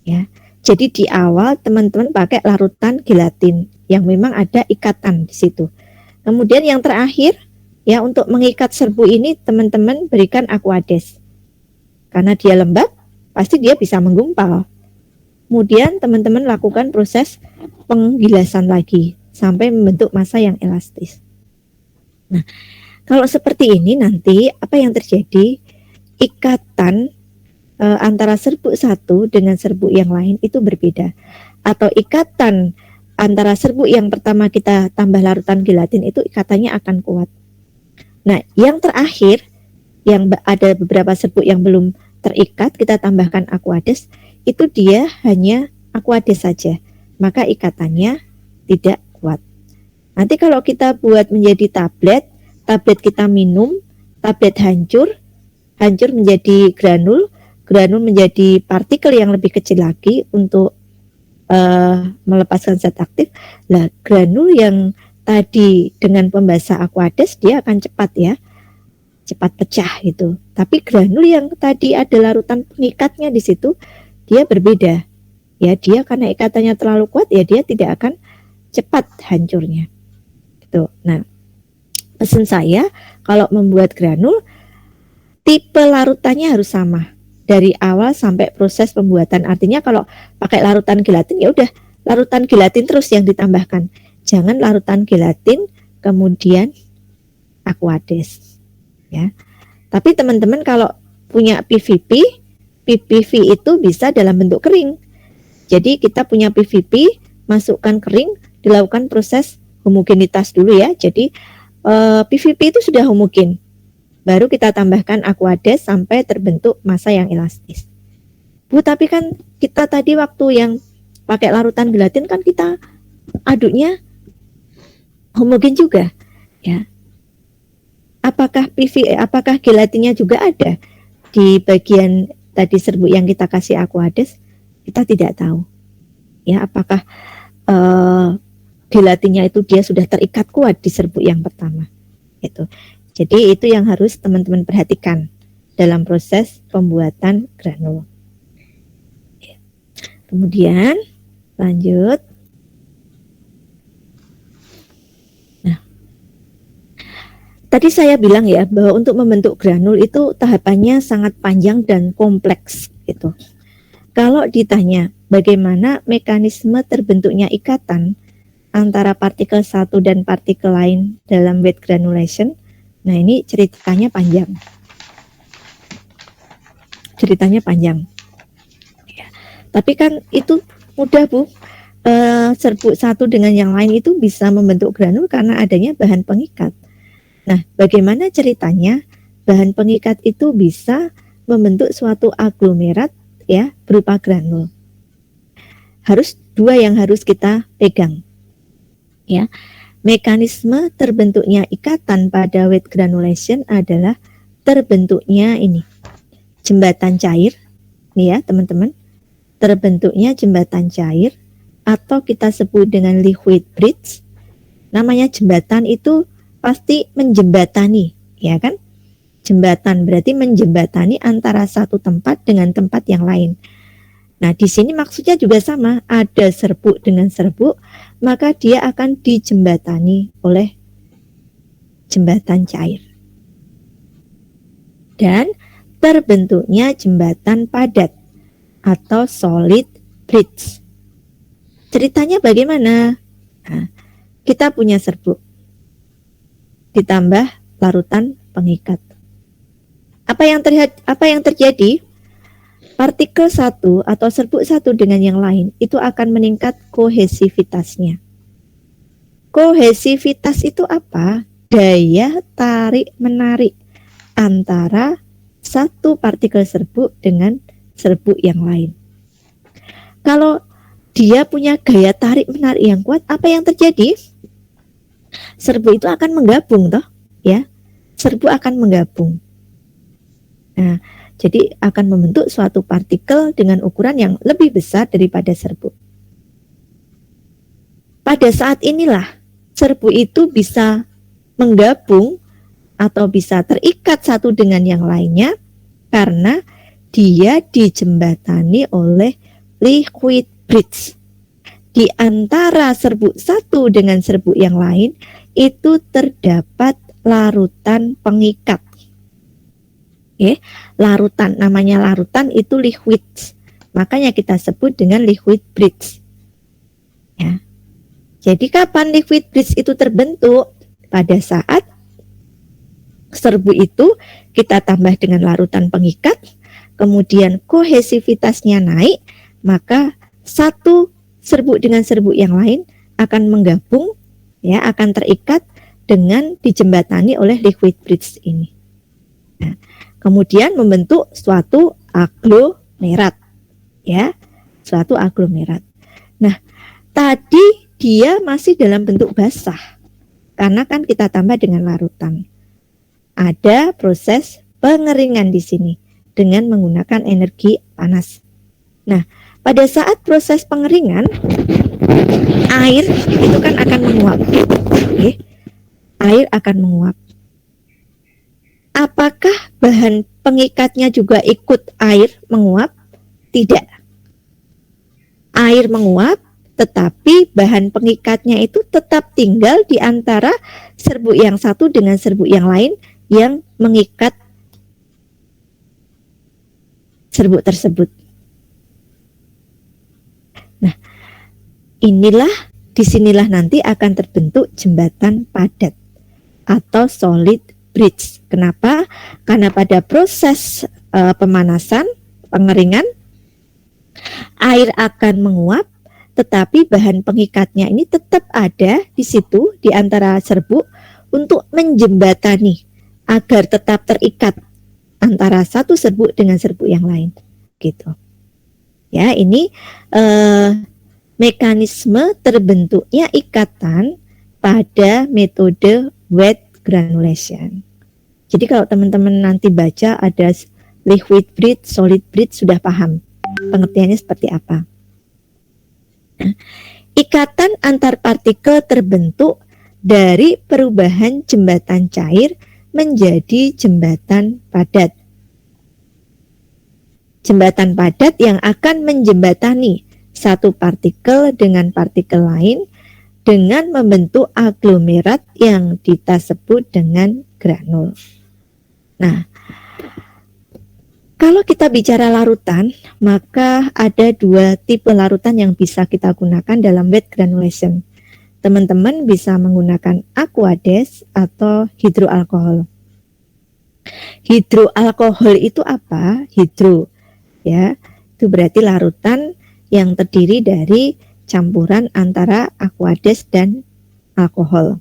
Ya. Jadi di awal teman-teman pakai larutan gelatin yang memang ada ikatan di situ. Kemudian yang terakhir ya, untuk mengikat serbuk ini teman-teman berikan Aquades. Karena dia lembab, pasti dia bisa menggumpal. Kemudian teman-teman lakukan proses penggilasan lagi sampai membentuk massa yang elastis. Nah, kalau seperti ini nanti apa yang terjadi? Ikatan antara serbuk satu dengan serbuk yang lain itu berbeda. Atau ikatan antara serbuk yang pertama kita tambah larutan gelatin itu ikatannya akan kuat. Nah, yang terakhir yang ada beberapa serbuk yang belum terikat, kita tambahkan Aquades, itu dia hanya Aquades saja, maka ikatannya tidak kuat. Nanti kalau kita buat menjadi tablet kita minum, tablet hancur menjadi granul menjadi partikel yang lebih kecil lagi untuk melepaskan zat aktif. Lah, granul yang tadi dengan pembasah Aquades dia akan cepat ya, cepat pecah gitu. Tapi granul yang tadi ada larutan pengikatnya di situ, dia berbeda. Ya, dia karena ikatannya terlalu kuat ya dia tidak akan cepat hancurnya. Gitu. Nah, pesan saya kalau membuat granul, tipe larutannya harus sama dari awal sampai proses pembuatan. Artinya kalau pakai larutan gelatin ya udah larutan gelatin terus yang ditambahkan. Jangan larutan gelatin kemudian Aquades. Ya. Tapi teman-teman kalau punya PVP itu bisa dalam bentuk kering. Jadi kita punya PVP, masukkan kering, dilakukan proses homogenitas dulu ya. Jadi PVP itu sudah homogen. Baru kita tambahkan Aquades sampai terbentuk massa yang elastis. Bu, tapi kan kita tadi waktu yang pakai larutan gelatin kan kita aduknya homogen juga, ya. Apakah gelatinnya juga ada di bagian tadi serbuk yang kita kasih Aquades? Kita tidak tahu. Ya, apakah gelatinnya itu dia sudah terikat kuat di serbuk yang pertama. Gitu. Jadi itu yang harus teman-teman perhatikan dalam proses pembuatan granul. Kemudian lanjut. Nah, Tadi saya bilang ya bahwa untuk membentuk granul itu tahapannya sangat panjang dan kompleks gitu. Kalau ditanya bagaimana mekanisme terbentuknya ikatan antara partikel satu dan partikel lain dalam wet granulation, nah ini ceritanya panjang. Ceritanya panjang. Ya. Tapi kan itu mudah Bu. Serbuk satu dengan yang lain itu bisa membentuk granul karena adanya bahan pengikat. Nah, bagaimana ceritanya bahan pengikat itu bisa membentuk suatu aglomerat ya berupa granul? Harus dua yang harus kita pegang. Ya. Mekanisme terbentuknya ikatan pada wet granulation adalah terbentuknya ini jembatan cair. Nih ya, teman-teman. Terbentuknya jembatan cair atau kita sebut dengan liquid bridge. Namanya jembatan itu pasti menjembatani, ya kan? Jembatan berarti menjembatani antara satu tempat dengan tempat yang lain. Nah, di sini maksudnya juga sama, ada serbuk dengan serbuk, maka dia akan dijembatani oleh jembatan cair. Dan terbentuknya jembatan padat atau solid bridge. Ceritanya bagaimana? Nah, kita punya serbuk, ditambah larutan pengikat. Apa yang terjadi? Partikel satu atau serbuk satu dengan yang lain itu akan meningkat kohesivitasnya. Kohesivitas itu apa? Daya tarik menarik antara satu partikel serbuk dengan serbuk yang lain. Kalau dia punya gaya tarik menarik yang kuat, apa yang terjadi? Serbuk itu akan menggabung toh, ya. Serbuk akan menggabung. Nah, jadi akan membentuk suatu partikel dengan ukuran yang lebih besar daripada serbuk. Pada saat inilah serbuk itu bisa menggabung atau bisa terikat satu dengan yang lainnya karena dia dijembatani oleh liquid bridge. Di antara serbuk satu dengan serbuk yang lain itu terdapat larutan pengikat. Larutan, namanya larutan itu liquid. Makanya kita sebut dengan liquid bridge. Ya. Jadi kapan liquid bridge itu terbentuk? Pada saat serbuk itu kita tambah dengan larutan pengikat, kemudian kohesivitasnya naik, maka satu serbuk dengan serbuk yang lain akan menggabung, ya, akan terikat dengan dijembatani oleh liquid bridge ini. Nah, kemudian membentuk suatu aglomerat, ya, suatu aglomerat. Nah, tadi dia masih dalam bentuk basah, karena kan kita tambah dengan larutan. Ada proses pengeringan di sini dengan menggunakan energi panas. Nah, pada saat proses pengeringan, air itu kan akan menguap. Air akan menguap. Apakah bahan pengikatnya juga ikut air menguap? Tidak. Air menguap, tetapi bahan pengikatnya itu tetap tinggal di antara serbuk yang satu dengan serbuk yang lain yang mengikat serbuk tersebut. Nah, disinilah nanti akan terbentuk jembatan padat atau solid bridge. Kenapa? Karena pada proses pemanasan, pengeringan, air akan menguap, tetapi bahan pengikatnya ini tetap ada di situ di antara serbuk untuk menjembatani agar tetap terikat antara satu serbuk dengan serbuk yang lain, gitu. Ya, ini mekanisme terbentuknya ikatan pada metode wet granulation. Jadi kalau teman-teman nanti baca ada liquid bridge, solid bridge, sudah paham pengertiannya seperti apa. Ikatan antar partikel terbentuk dari perubahan jembatan cair menjadi jembatan padat. Jembatan padat yang akan menjembatani satu partikel dengan partikel lain dengan membentuk aglomerat yang kita sebut dengan granul. Nah, kalau kita bicara larutan, maka ada dua tipe larutan yang bisa kita gunakan dalam wet granulation. Teman-teman bisa menggunakan aqueous atau hidroalkohol. Hidroalkohol itu apa? Hidro, ya, itu berarti larutan yang terdiri dari campuran antara aqueous dan alkohol.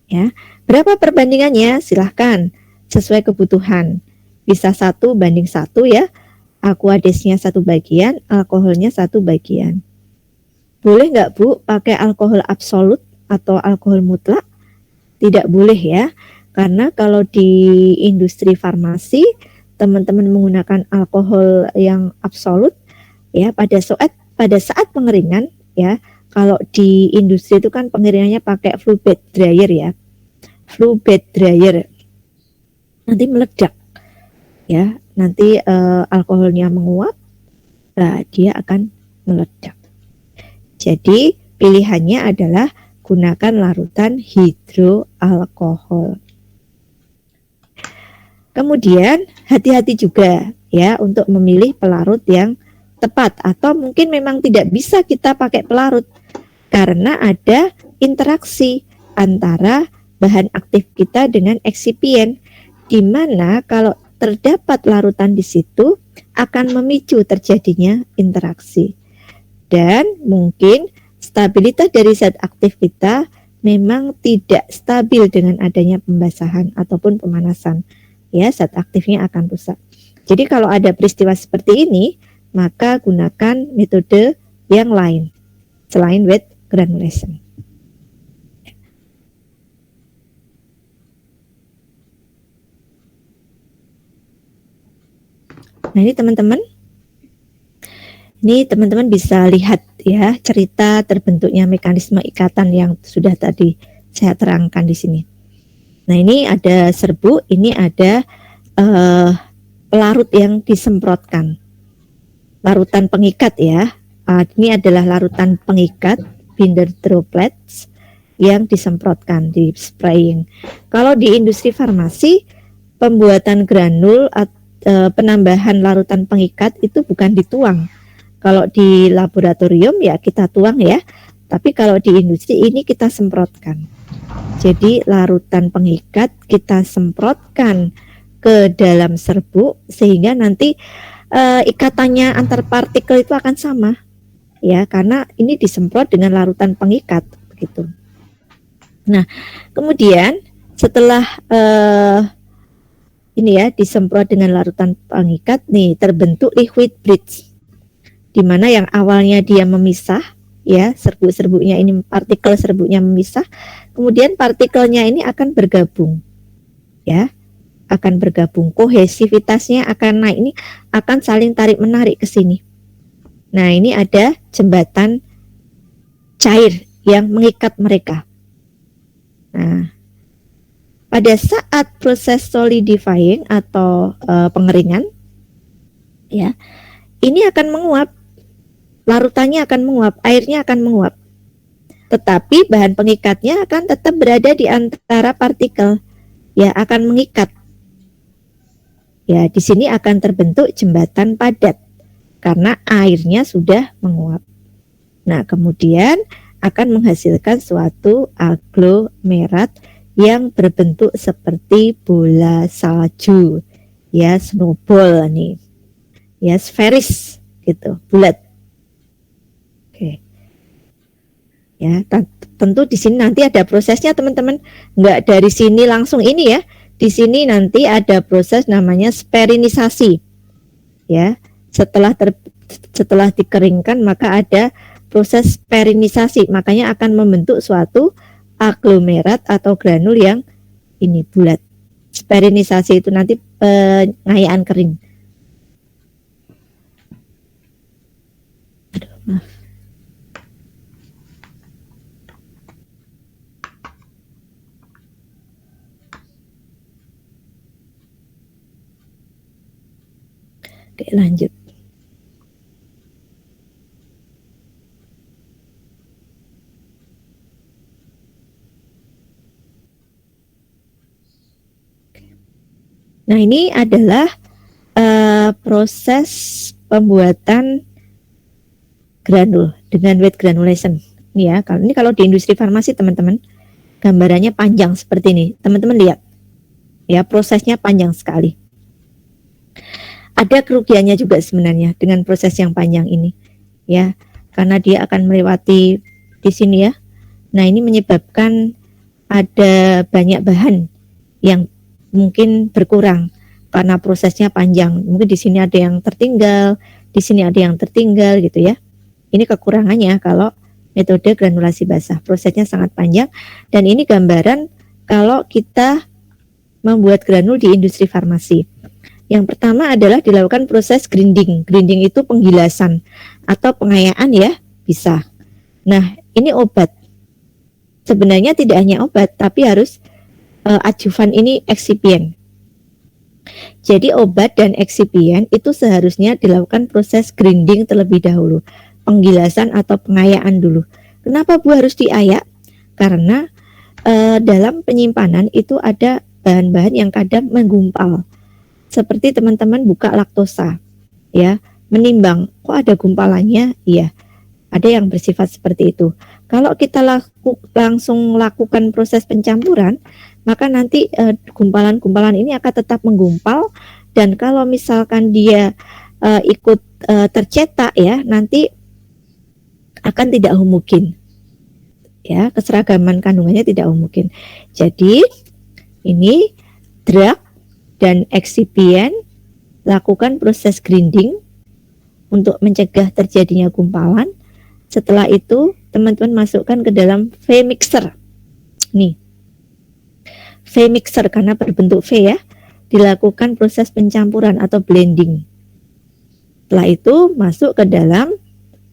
Ya, berapa perbandingannya? Silahkan sesuai kebutuhan. Bisa 1:1 ya. Aqueousnya 1 bagian, alkoholnya 1 bagian. Boleh nggak Bu pakai alkohol absolut atau alkohol mutlak? Tidak boleh ya, karena kalau di industri farmasi teman-teman menggunakan alkohol yang absolut ya pada saat pengeringan ya. Kalau di industri itu kan pengeringannya pakai flue bed dryer ya. Flue bed dryer nanti meledak ya, nanti alkoholnya menguap, nah dia akan meledak. Jadi pilihannya adalah gunakan larutan hidroalkohol. Kemudian hati-hati juga ya untuk memilih pelarut yang tepat, atau mungkin memang tidak bisa kita pakai pelarut karena ada interaksi antara bahan aktif kita dengan eksipien, di mana kalau terdapat larutan di situ akan memicu terjadinya interaksi. Dan mungkin stabilitas dari zat aktif kita memang tidak stabil dengan adanya pembasahan ataupun pemanasan. Ya, zat aktifnya akan rusak. Jadi kalau ada peristiwa seperti ini, maka gunakan metode yang lain selain wet granulation. Nah, ini teman-teman bisa lihat ya cerita terbentuknya mekanisme ikatan yang sudah tadi saya terangkan di sini. Nah, ini ada serbuk, ini ada pelarut yang disemprotkan. Larutan pengikat ya. Ini adalah larutan pengikat binder droplets yang disemprotkan, di spraying. Kalau di industri farmasi, pembuatan granul penambahan larutan pengikat itu bukan dituang. Kalau di laboratorium ya kita tuang ya, tapi kalau di industri ini kita semprotkan. Jadi larutan pengikat kita semprotkan ke dalam serbuk sehingga nanti ikatannya antar partikel itu akan sama ya, karena ini disemprot dengan larutan pengikat begitu. Nah, kemudian setelah ini ya disemprot dengan larutan pengikat, nih terbentuk liquid bridge, di mana yang awalnya dia memisah ya, serbuk-serbuknya ini, partikel serbuknya memisah, kemudian partikelnya ini akan bergabung ya, akan bergabung, kohesivitasnya akan naik, ini akan saling tarik menarik ke sini. Nah, ini ada jembatan cair yang mengikat mereka. Nah, pada saat proses solidifying atau pengeringan ya, ini akan menguap, larutannya akan menguap, airnya akan menguap, tetapi bahan pengikatnya akan tetap berada di antara partikel ya, akan mengikat ya. Di sini akan terbentuk jembatan padat karena airnya sudah menguap. Nah, kemudian akan menghasilkan suatu aglomerat yang berbentuk seperti bola salju ya, snowball nih ya, sferis gitu, bulat. Oke ya, tentu di sini nanti ada prosesnya teman-teman, nggak dari sini langsung ini ya, di sini nanti ada proses namanya sperinisasi ya. Setelah dikeringkan maka ada proses sperinisasi, makanya akan membentuk suatu aglomerat atau granul yang ini bulat. Sperinisasi itu nanti pengayaan kering. Aduh, maaf. Oke, lanjut. Nah, ini adalah proses pembuatan granul dengan wet granulation. Ini ya, kalau di industri farmasi teman-teman, gambarannya panjang seperti ini. Teman-teman lihat, ya prosesnya panjang sekali. Ada kerugiannya juga sebenarnya dengan proses yang panjang ini, ya, karena dia akan melewati di sini ya. Nah, ini menyebabkan ada banyak bahan yang mungkin berkurang karena prosesnya panjang. Mungkin di sini ada yang tertinggal, di sini ada yang tertinggal gitu ya. Ini kekurangannya kalau metode granulasi basah. Prosesnya sangat panjang dan ini gambaran kalau kita membuat granul di industri farmasi. Yang pertama adalah dilakukan proses grinding. Grinding itu penggilasan atau pengayaan ya, bisa. Nah, ini obat. Sebenarnya tidak hanya obat, tapi harus adjuvan ini eksipien. Jadi obat dan eksipien itu seharusnya dilakukan proses grinding terlebih dahulu. Penggilasan atau pengayaan dulu. Kenapa Bu harus diayak? Karena dalam penyimpanan itu ada bahan-bahan yang kadang menggumpal. Seperti teman-teman buka laktosa, ya, menimbang, kok ada gumpalannya? Iya, ada yang bersifat seperti itu. Kalau kita langsung lakukan proses pencampuran, maka nanti gumpalan-gumpalan ini akan tetap menggumpal, dan kalau misalkan dia ikut tercetak ya, nanti akan tidak homogen. Ya, keseragaman kandungannya tidak homogen. Jadi ini drug dan eksipien lakukan proses grinding untuk mencegah terjadinya gumpalan. Setelah itu teman-teman masukkan ke dalam V-mixer. Nih, V-mixer karena berbentuk V ya, dilakukan proses pencampuran atau blending. Setelah itu masuk ke dalam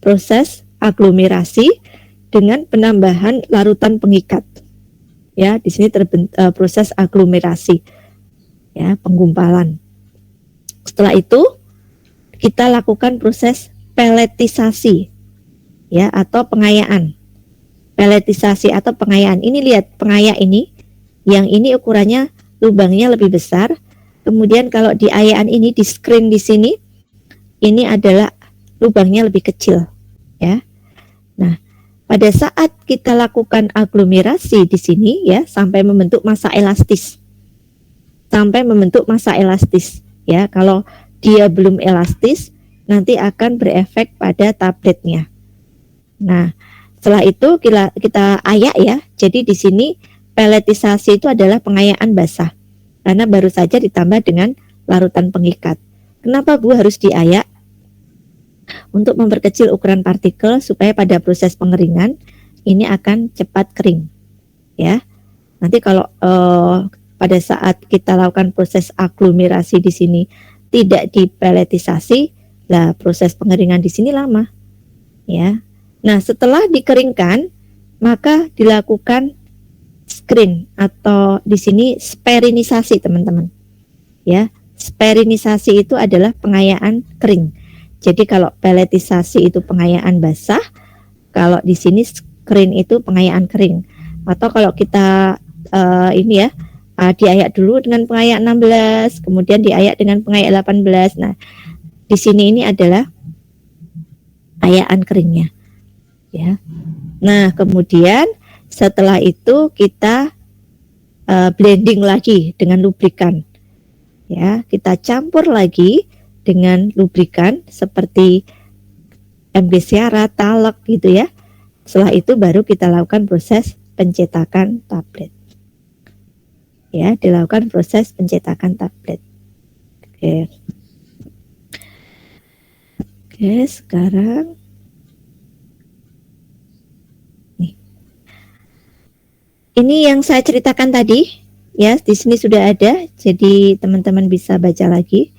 proses aglomerasi dengan penambahan larutan pengikat. Ya, di sini proses aglomerasi. Ya, penggumpalan. Setelah itu kita lakukan proses peletisasi ya, atau pengayaan. Peletisasi atau pengayaan. Ini lihat pengayak ini, yang ini ukurannya lubangnya lebih besar. Kemudian kalau di ayaan ini di screen di sini, ini adalah lubangnya lebih kecil ya. Nah, pada saat kita lakukan aglomerasi di sini ya, sampai membentuk massa elastis. Ya, kalau dia belum elastis nanti akan berefek pada tabletnya. Nah, setelah itu kita ayak ya. Jadi di sini peletisasi itu adalah pengayaan basah karena baru saja ditambah dengan larutan pengikat. Kenapa Bu harus diayak? Untuk memperkecil ukuran partikel supaya pada proses pengeringan ini akan cepat kering. Ya. Nanti kalau pada saat kita lakukan proses aglomerasi di sini tidak dipeletisasi, lah proses pengeringan di sini lama. Ya. Nah, setelah dikeringkan, maka dilakukan screen atau di sini sterilisasi, teman-teman. Ya, sterilisasi itu adalah pengayaan kering. Jadi kalau peletisasi itu pengayaan basah, kalau di sini screen itu pengayaan kering. Atau kalau kita ini ya, diayak dulu dengan pengayak 16, kemudian diayak dengan pengayak 18. Nah, di sini ini adalah ayaan keringnya. Ya. Nah, kemudian setelah itu kita blending lagi dengan lubrikan. Ya, kita campur lagi dengan lubrikan seperti MgCara, talek gitu ya. Setelah itu baru kita lakukan proses pencetakan tablet. Ya, dilakukan proses pencetakan tablet. Oke, sekarang nih. Ini yang saya ceritakan tadi, ya, di sini sudah ada, jadi teman-teman bisa baca lagi.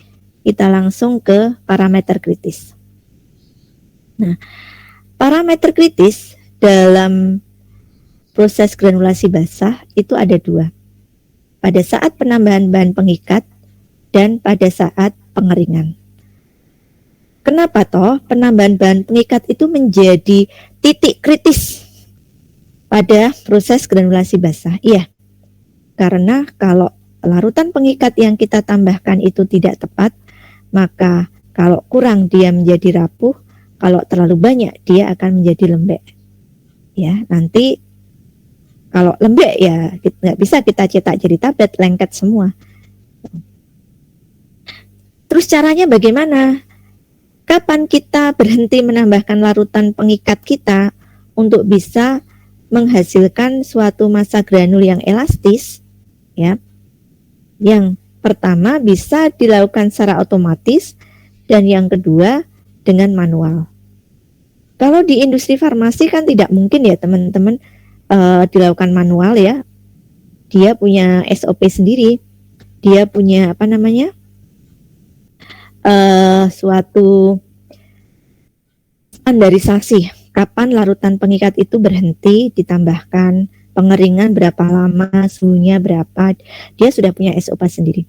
Kita langsung ke parameter kritis. Nah, parameter kritis dalam proses granulasi basah itu ada dua. Pada saat penambahan bahan pengikat dan pada saat pengeringan. Kenapa toh penambahan bahan pengikat itu menjadi titik kritis pada proses granulasi basah? Iya, karena kalau larutan pengikat yang kita tambahkan itu tidak tepat, maka kalau kurang dia menjadi rapuh, kalau terlalu banyak dia akan menjadi lembek. Ya, nanti kalau lembek ya nggak bisa kita cetak jadi tablet, lengket semua. Terus caranya bagaimana? Kapan kita berhenti menambahkan larutan pengikat kita untuk bisa menghasilkan suatu massa granul yang elastis? Ya, yang pertama bisa dilakukan secara otomatis dan yang kedua dengan manual. Kalau di industri farmasi kan tidak mungkin ya teman-teman dilakukan manual ya. Dia punya SOP sendiri, dia punya suatu standarisasi kapan larutan pengikat itu berhenti ditambahkan, pengeringan berapa lama, suhunya berapa, dia sudah punya SOP sendiri.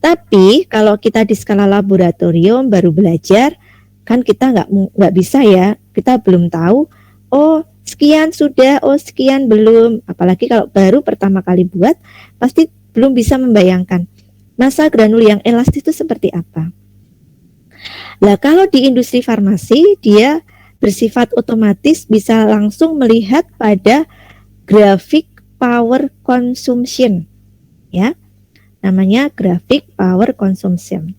Tapi kalau kita di skala laboratorium baru belajar, kan kita nggak bisa ya, kita belum tahu, oh sekian sudah, oh sekian belum. Apalagi kalau baru pertama kali buat, pasti belum bisa membayangkan massa granul yang elastis itu seperti apa. Nah, kalau di industri farmasi dia bersifat otomatis, bisa langsung melihat pada grafik power consumption, ya, namanya grafik power consumption.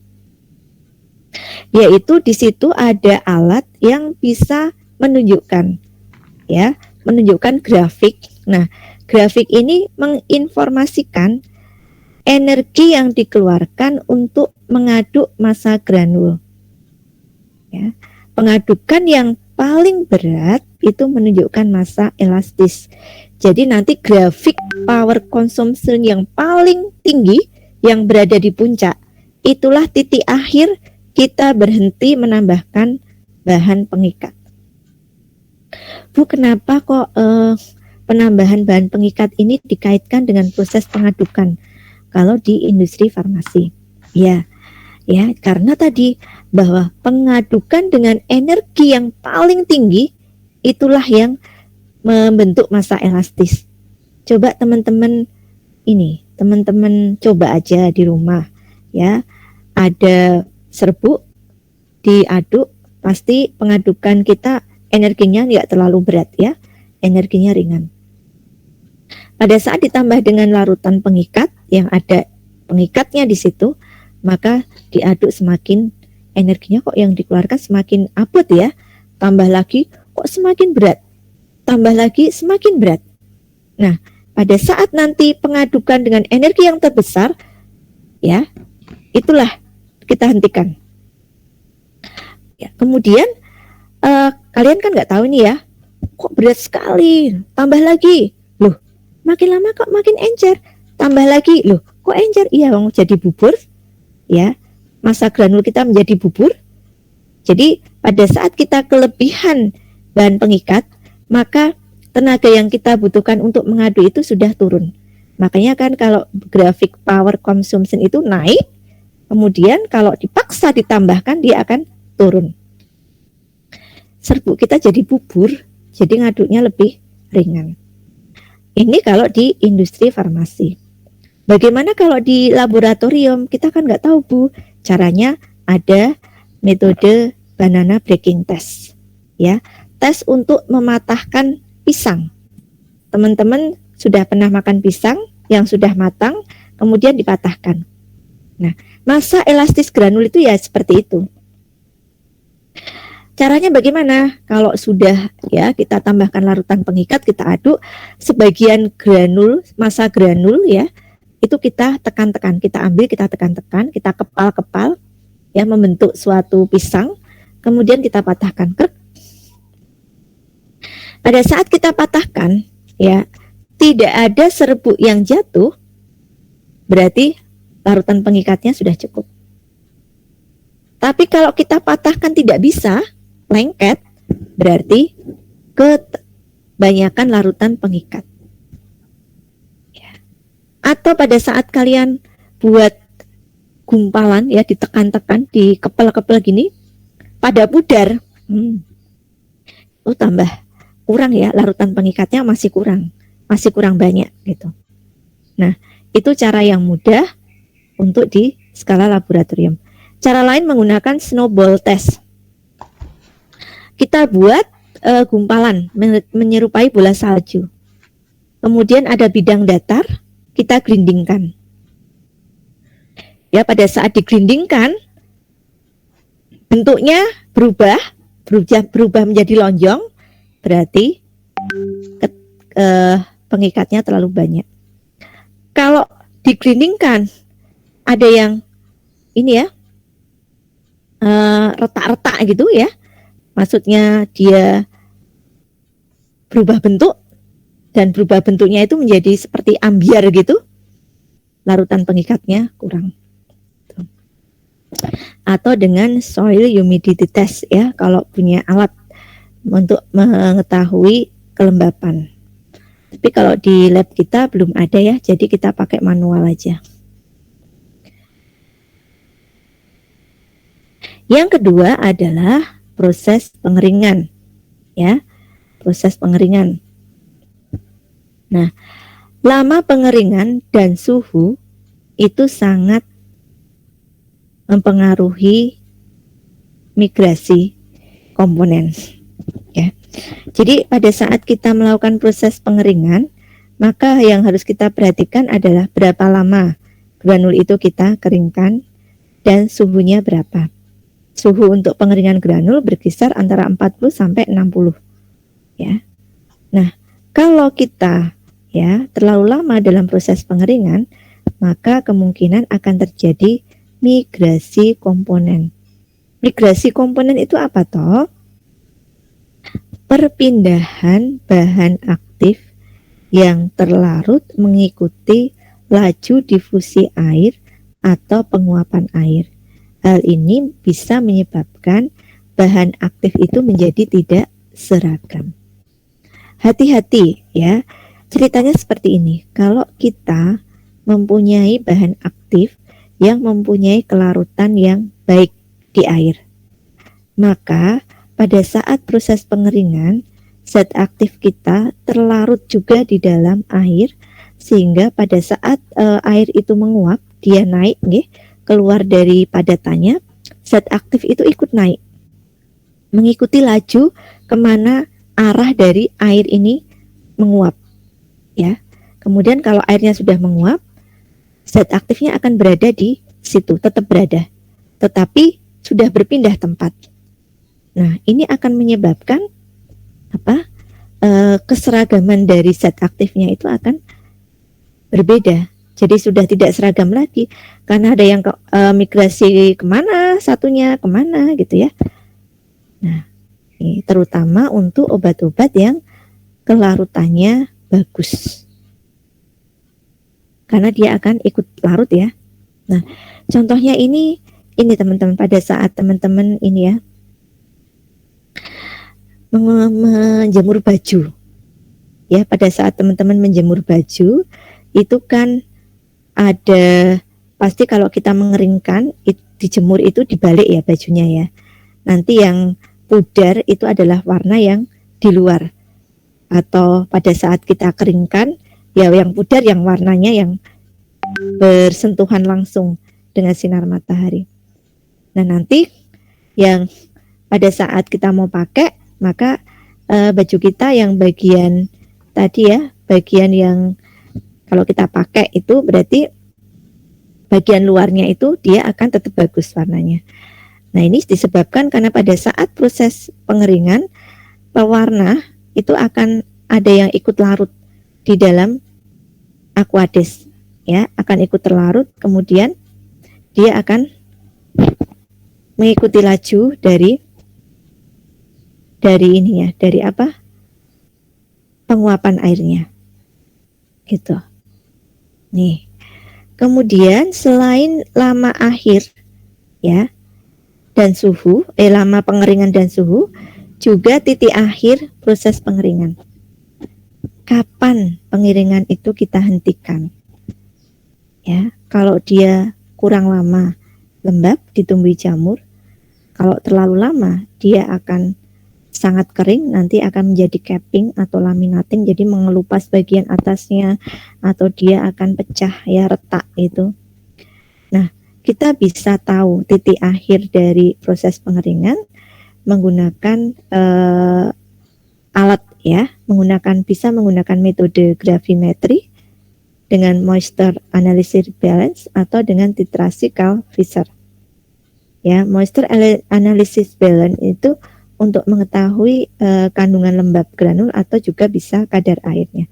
Yaitu di situ ada alat yang bisa menunjukkan, ya, menunjukkan grafik. Nah, grafik ini menginformasikan energi yang dikeluarkan untuk mengaduk massa granul. Ya, pengadukan yang paling berat itu menunjukkan massa elastis. Jadi nanti grafik power consumption yang paling tinggi yang berada di puncak, itulah titik akhir kita berhenti menambahkan bahan pengikat. Bu, kenapa kok penambahan bahan pengikat ini dikaitkan dengan proses pengadukan kalau di industri farmasi? Ya, karena tadi bahwa pengadukan dengan energi yang paling tinggi itulah yang membentuk massa elastis. Coba teman-teman coba aja di rumah, ya, ada serbuk diaduk, pasti pengadukan kita energinya tidak terlalu berat ya, energinya ringan. Pada saat ditambah dengan larutan pengikat yang ada pengikatnya di situ, maka diaduk semakin energinya kok yang dikeluarkan semakin abot ya, tambah lagi kok semakin berat, tambah lagi semakin berat. Nah, pada saat nanti pengadukan dengan energi yang terbesar, ya, itulah kita hentikan. Ya, kemudian kalian kan nggak tahu nih ya, kok berat sekali, tambah lagi, loh, makin lama kok makin encer, tambah lagi, loh, kok encer, iya, mau jadi bubur, ya, massa granul kita menjadi bubur. Jadi pada saat kita kelebihan bahan pengikat, maka tenaga yang kita butuhkan untuk mengaduk itu sudah turun. Makanya kan kalau grafik power consumption itu naik, kemudian kalau dipaksa ditambahkan dia akan turun. Serbuk kita jadi bubur, jadi ngaduknya lebih ringan. Ini kalau di industri farmasi. Bagaimana kalau di laboratorium? Kita kan nggak tahu, Bu. Caranya ada metode banana breaking test, ya, tes untuk mematahkan pisang. Teman-teman sudah pernah makan pisang yang sudah matang, kemudian dipatahkan. Nah, massa elastis granul itu ya seperti itu. Caranya bagaimana? Kalau sudah ya kita tambahkan larutan pengikat, kita aduk, sebagian granul, massa granul ya, itu kita tekan-tekan, kita ambil, kita tekan-tekan, kita kepal-kepal ya, membentuk suatu pisang, kemudian kita patahkan. Pada saat kita patahkan ya, tidak ada serbuk yang jatuh, berarti larutan pengikatnya sudah cukup. Tapi kalau kita patahkan tidak bisa, lengket, berarti kebanyakan larutan pengikat. Atau pada saat kalian buat gumpalan ya, ditekan-tekan, dikepel-kepel gini, pada pudar, tambah kurang ya, larutan pengikatnya masih kurang banyak gitu. Nah, Itu cara yang mudah untuk di skala laboratorium. Cara lain menggunakan snowball test. Kita buat gumpalan menyerupai bola salju. Kemudian ada bidang datar, kita grindingkan. Ya, pada saat digrindingkan, bentuknya berubah menjadi lonjong, berarti pengikatnya terlalu banyak. Kalau digrindingkan, ada yang ini ya, retak-retak gitu ya, maksudnya dia berubah bentuk, dan berubah bentuknya itu menjadi seperti ambiar gitu, larutan pengikatnya kurang. Atau dengan soil humidity test ya, kalau punya alat untuk mengetahui kelembapan. Tapi kalau di lab kita belum ada ya, jadi kita pakai manual aja. Yang kedua adalah proses pengeringan ya, proses pengeringan. Nah, lama pengeringan dan suhu itu sangat mempengaruhi migrasi komponen ya. Jadi pada saat kita melakukan proses pengeringan, maka yang harus kita perhatikan adalah berapa lama granul itu kita keringkan dan suhunya berapa. Suhu untuk pengeringan granul berkisar antara 40 sampai 60 ya. Nah, kalau kita ya terlalu lama dalam proses pengeringan, maka kemungkinan akan terjadi migrasi komponen. Migrasi komponen itu apa toh? Perpindahan bahan aktif yang terlarut mengikuti laju difusi air atau penguapan air. Hal ini bisa menyebabkan bahan aktif itu menjadi tidak seragam. Hati-hati ya, ceritanya seperti ini. Kalau kita mempunyai bahan aktif yang mempunyai kelarutan yang baik di air, maka pada saat proses pengeringan, zat aktif kita terlarut juga di dalam air, sehingga pada saat air itu menguap, dia naik, keluar dari padatannya, zat aktif itu ikut naik, mengikuti laju kemana arah dari air ini menguap. Ya, kemudian kalau airnya sudah menguap, zat aktifnya akan berada di situ, tetap berada, tetapi sudah berpindah tempat. Nah, ini akan menyebabkan keseragaman dari zat aktifnya itu akan berbeda. Jadi sudah tidak seragam lagi, karena ada yang migrasi kemana, satunya kemana gitu ya. Nah, ini terutama untuk obat-obat yang kelarutannya bagus, karena dia akan ikut larut ya. Nah, contohnya ini teman-teman, pada saat teman-teman ini ya menjemur baju ya, pada saat teman-teman menjemur baju itu kan ada, pasti kalau kita mengeringkan dijemur itu dibalik ya bajunya ya, nanti yang pudar itu adalah warna yang di luar, atau pada saat kita keringkan ya yang pudar yang warnanya yang bersentuhan langsung dengan sinar matahari. Nah, nanti yang pada saat kita mau pakai, maka baju kita yang bagian tadi ya, bagian yang kalau kita pakai itu berarti bagian luarnya itu dia akan tetap bagus warnanya. Nah, ini disebabkan karena pada saat proses pengeringan, pewarna itu akan ada yang ikut larut di dalam aqueous ya, akan ikut terlarut, kemudian dia akan mengikuti laju dari ini ya, dari penguapan airnya gitu. Nih, kemudian selain lama akhir ya dan suhu, lama pengeringan dan suhu, juga titik akhir proses pengeringan. Kapan pengeringan itu kita hentikan? Ya, kalau dia kurang lama lembab ditumbuhi jamur, kalau terlalu lama dia akan sangat kering nanti akan menjadi capping atau laminating, jadi mengelupas bagian atasnya atau dia akan pecah ya, retak itu. Nah, kita bisa tahu titik akhir dari proses pengeringan menggunakan alat ya, bisa menggunakan metode gravimetri dengan moisture analysis balance atau dengan titrasi Carl-Fisher. Ya, moisture analysis balance itu untuk mengetahui kandungan lembab granul atau juga bisa kadar airnya,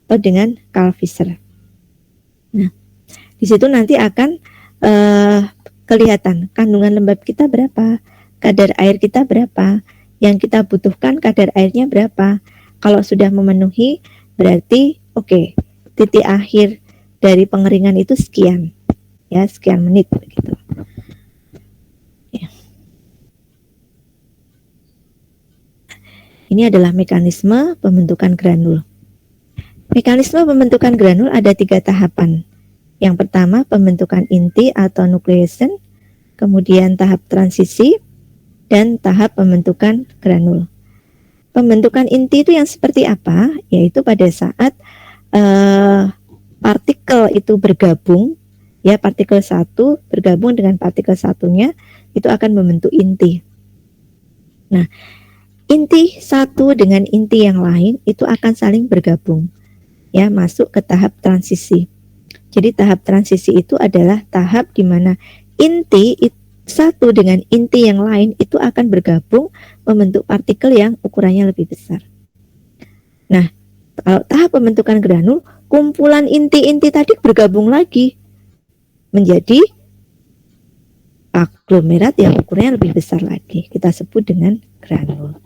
atau dengan Carl-Fisher. Nah, di situ nanti akan kelihatan kandungan lembab kita berapa, kadar air kita berapa, yang kita butuhkan kadar airnya berapa. Kalau sudah memenuhi, berarti oke, titik akhir dari pengeringan itu sekian, ya, sekian menit begitu. Ya. Ini adalah mekanisme pembentukan granul. Mekanisme pembentukan granul ada 3 tahapan. Yang pertama pembentukan inti atau nucleation, kemudian tahap transisi, dan tahap pembentukan granul. Pembentukan inti itu yang seperti apa? Yaitu pada saat partikel itu bergabung, ya, partikel satu bergabung dengan partikel satunya, itu akan membentuk inti. Nah, inti satu dengan inti yang lain itu akan saling bergabung, ya, masuk ke tahap transisi. Jadi tahap transisi itu adalah tahap di mana inti satu dengan inti yang lain itu akan bergabung membentuk partikel yang ukurannya lebih besar. Nah, kalau tahap pembentukan granul, kumpulan inti-inti tadi bergabung lagi menjadi aglomerat yang ukurannya lebih besar lagi. Kita sebut dengan granul.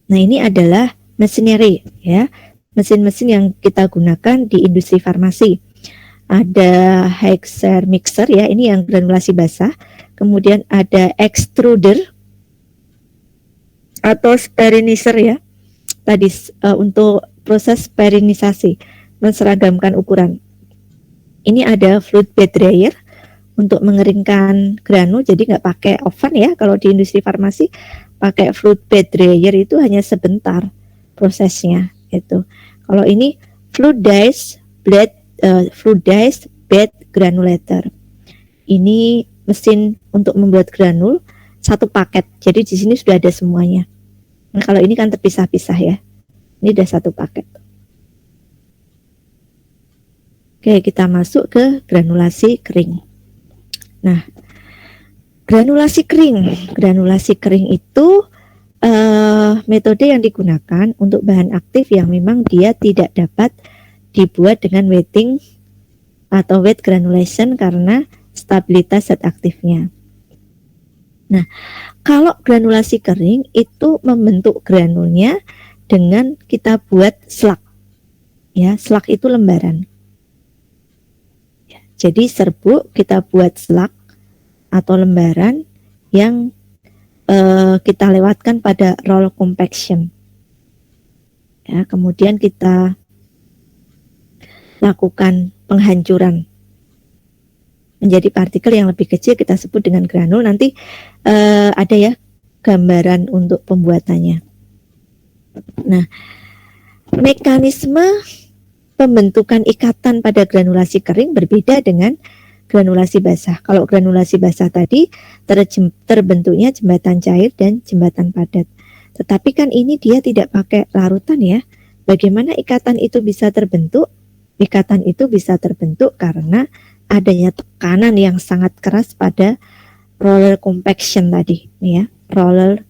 Nah, ini adalah machinery, ya. Mesin-mesin yang kita gunakan di industri farmasi. Ada Hexer mixer, ya, ini yang granulasi basah. Kemudian ada extruder atau sperinizer, ya. Tadi untuk proses sperinisasi, menseragamkan ukuran. Ini ada fluid bed dryer untuk mengeringkan granul, jadi nggak pakai oven ya. Kalau di industri farmasi pakai fluid bed dryer itu hanya sebentar prosesnya itu. Kalau ini fluidized bed granulator. Ini mesin untuk membuat granul satu paket. Jadi di sini sudah ada semuanya. Nah, kalau ini kan terpisah-pisah ya. Ini udah satu paket. Oke, kita masuk ke granulasi kering. Nah, granulasi kering itu metode yang digunakan untuk bahan aktif yang memang dia tidak dapat dibuat dengan wetting atau wet granulation karena stabilitas zat aktifnya. Nah, kalau granulasi kering itu membentuk granulnya dengan kita buat slug. Ya, slug itu lembaran. Ya, jadi serbuk kita buat slug atau lembaran yang kita lewatkan pada roll compaction. Ya, kemudian kita lakukan penghancuran menjadi partikel yang lebih kecil, kita sebut dengan granul. Nanti ada ya gambaran untuk pembuatannya. Nah, mekanisme pembentukan ikatan pada granulasi kering berbeda dengan granulasi basah. Kalau granulasi basah tadi terbentuknya jembatan cair dan jembatan padat. Tetapi kan ini dia tidak pakai larutan ya. Bagaimana ikatan itu bisa terbentuk? Ikatan itu bisa terbentuk karena adanya tekanan yang sangat keras pada roller compaction tadi, ya. Roller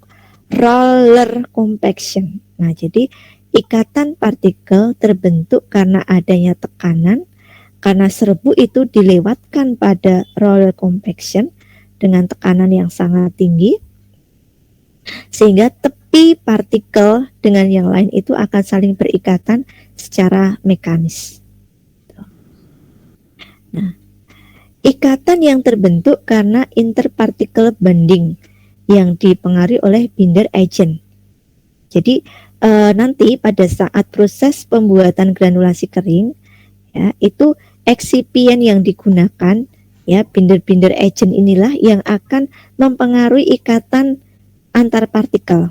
compaction. Nah, jadi ikatan partikel terbentuk karena adanya tekanan, karena serbuk itu dilewatkan pada roller compaction dengan tekanan yang sangat tinggi, sehingga tepi partikel dengan yang lain itu akan saling berikatan secara mekanis. Nah, ikatan yang terbentuk karena interparticle bonding yang dipengaruhi oleh binder agent. Jadi nanti pada saat proses pembuatan granulasi kering, ya, itu eksipien yang digunakan Ya, binder-binder agent inilah yang akan mempengaruhi ikatan antar partikel.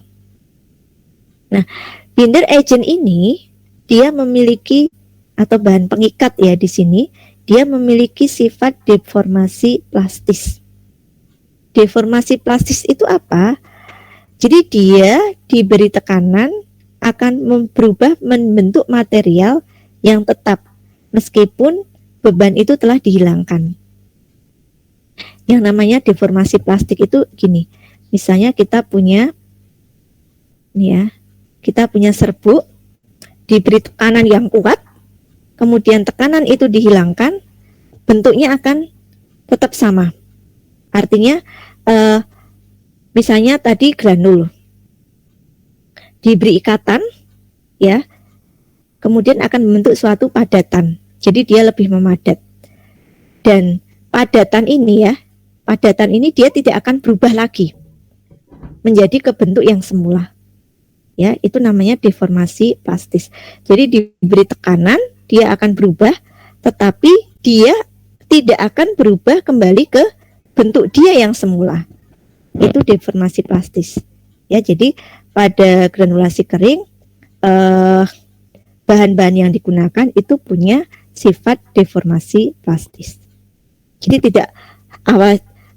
Nah, binder agent ini dia memiliki atau bahan pengikat ya di sini, dia memiliki sifat deformasi plastis. Deformasi plastis itu apa? Jadi dia diberi tekanan akan berubah membentuk material yang tetap meskipun beban itu telah dihilangkan. Yang namanya deformasi plastik itu gini, misalnya kita punya serbuk diberi tekanan yang kuat, kemudian tekanan itu dihilangkan, bentuknya akan tetap sama. Artinya misalnya tadi granul diberi ikatan ya, kemudian akan membentuk suatu padatan, jadi dia lebih memadat. Dan padatan ini dia tidak akan berubah lagi menjadi ke bentuk yang semula. Ya, itu namanya deformasi plastis. Jadi diberi tekanan, dia akan berubah, tetapi dia tidak akan berubah kembali ke bentuk dia yang semula. Itu deformasi plastis. Ya, jadi pada granulasi kering, bahan-bahan yang digunakan itu punya sifat deformasi plastis. Jadi tidak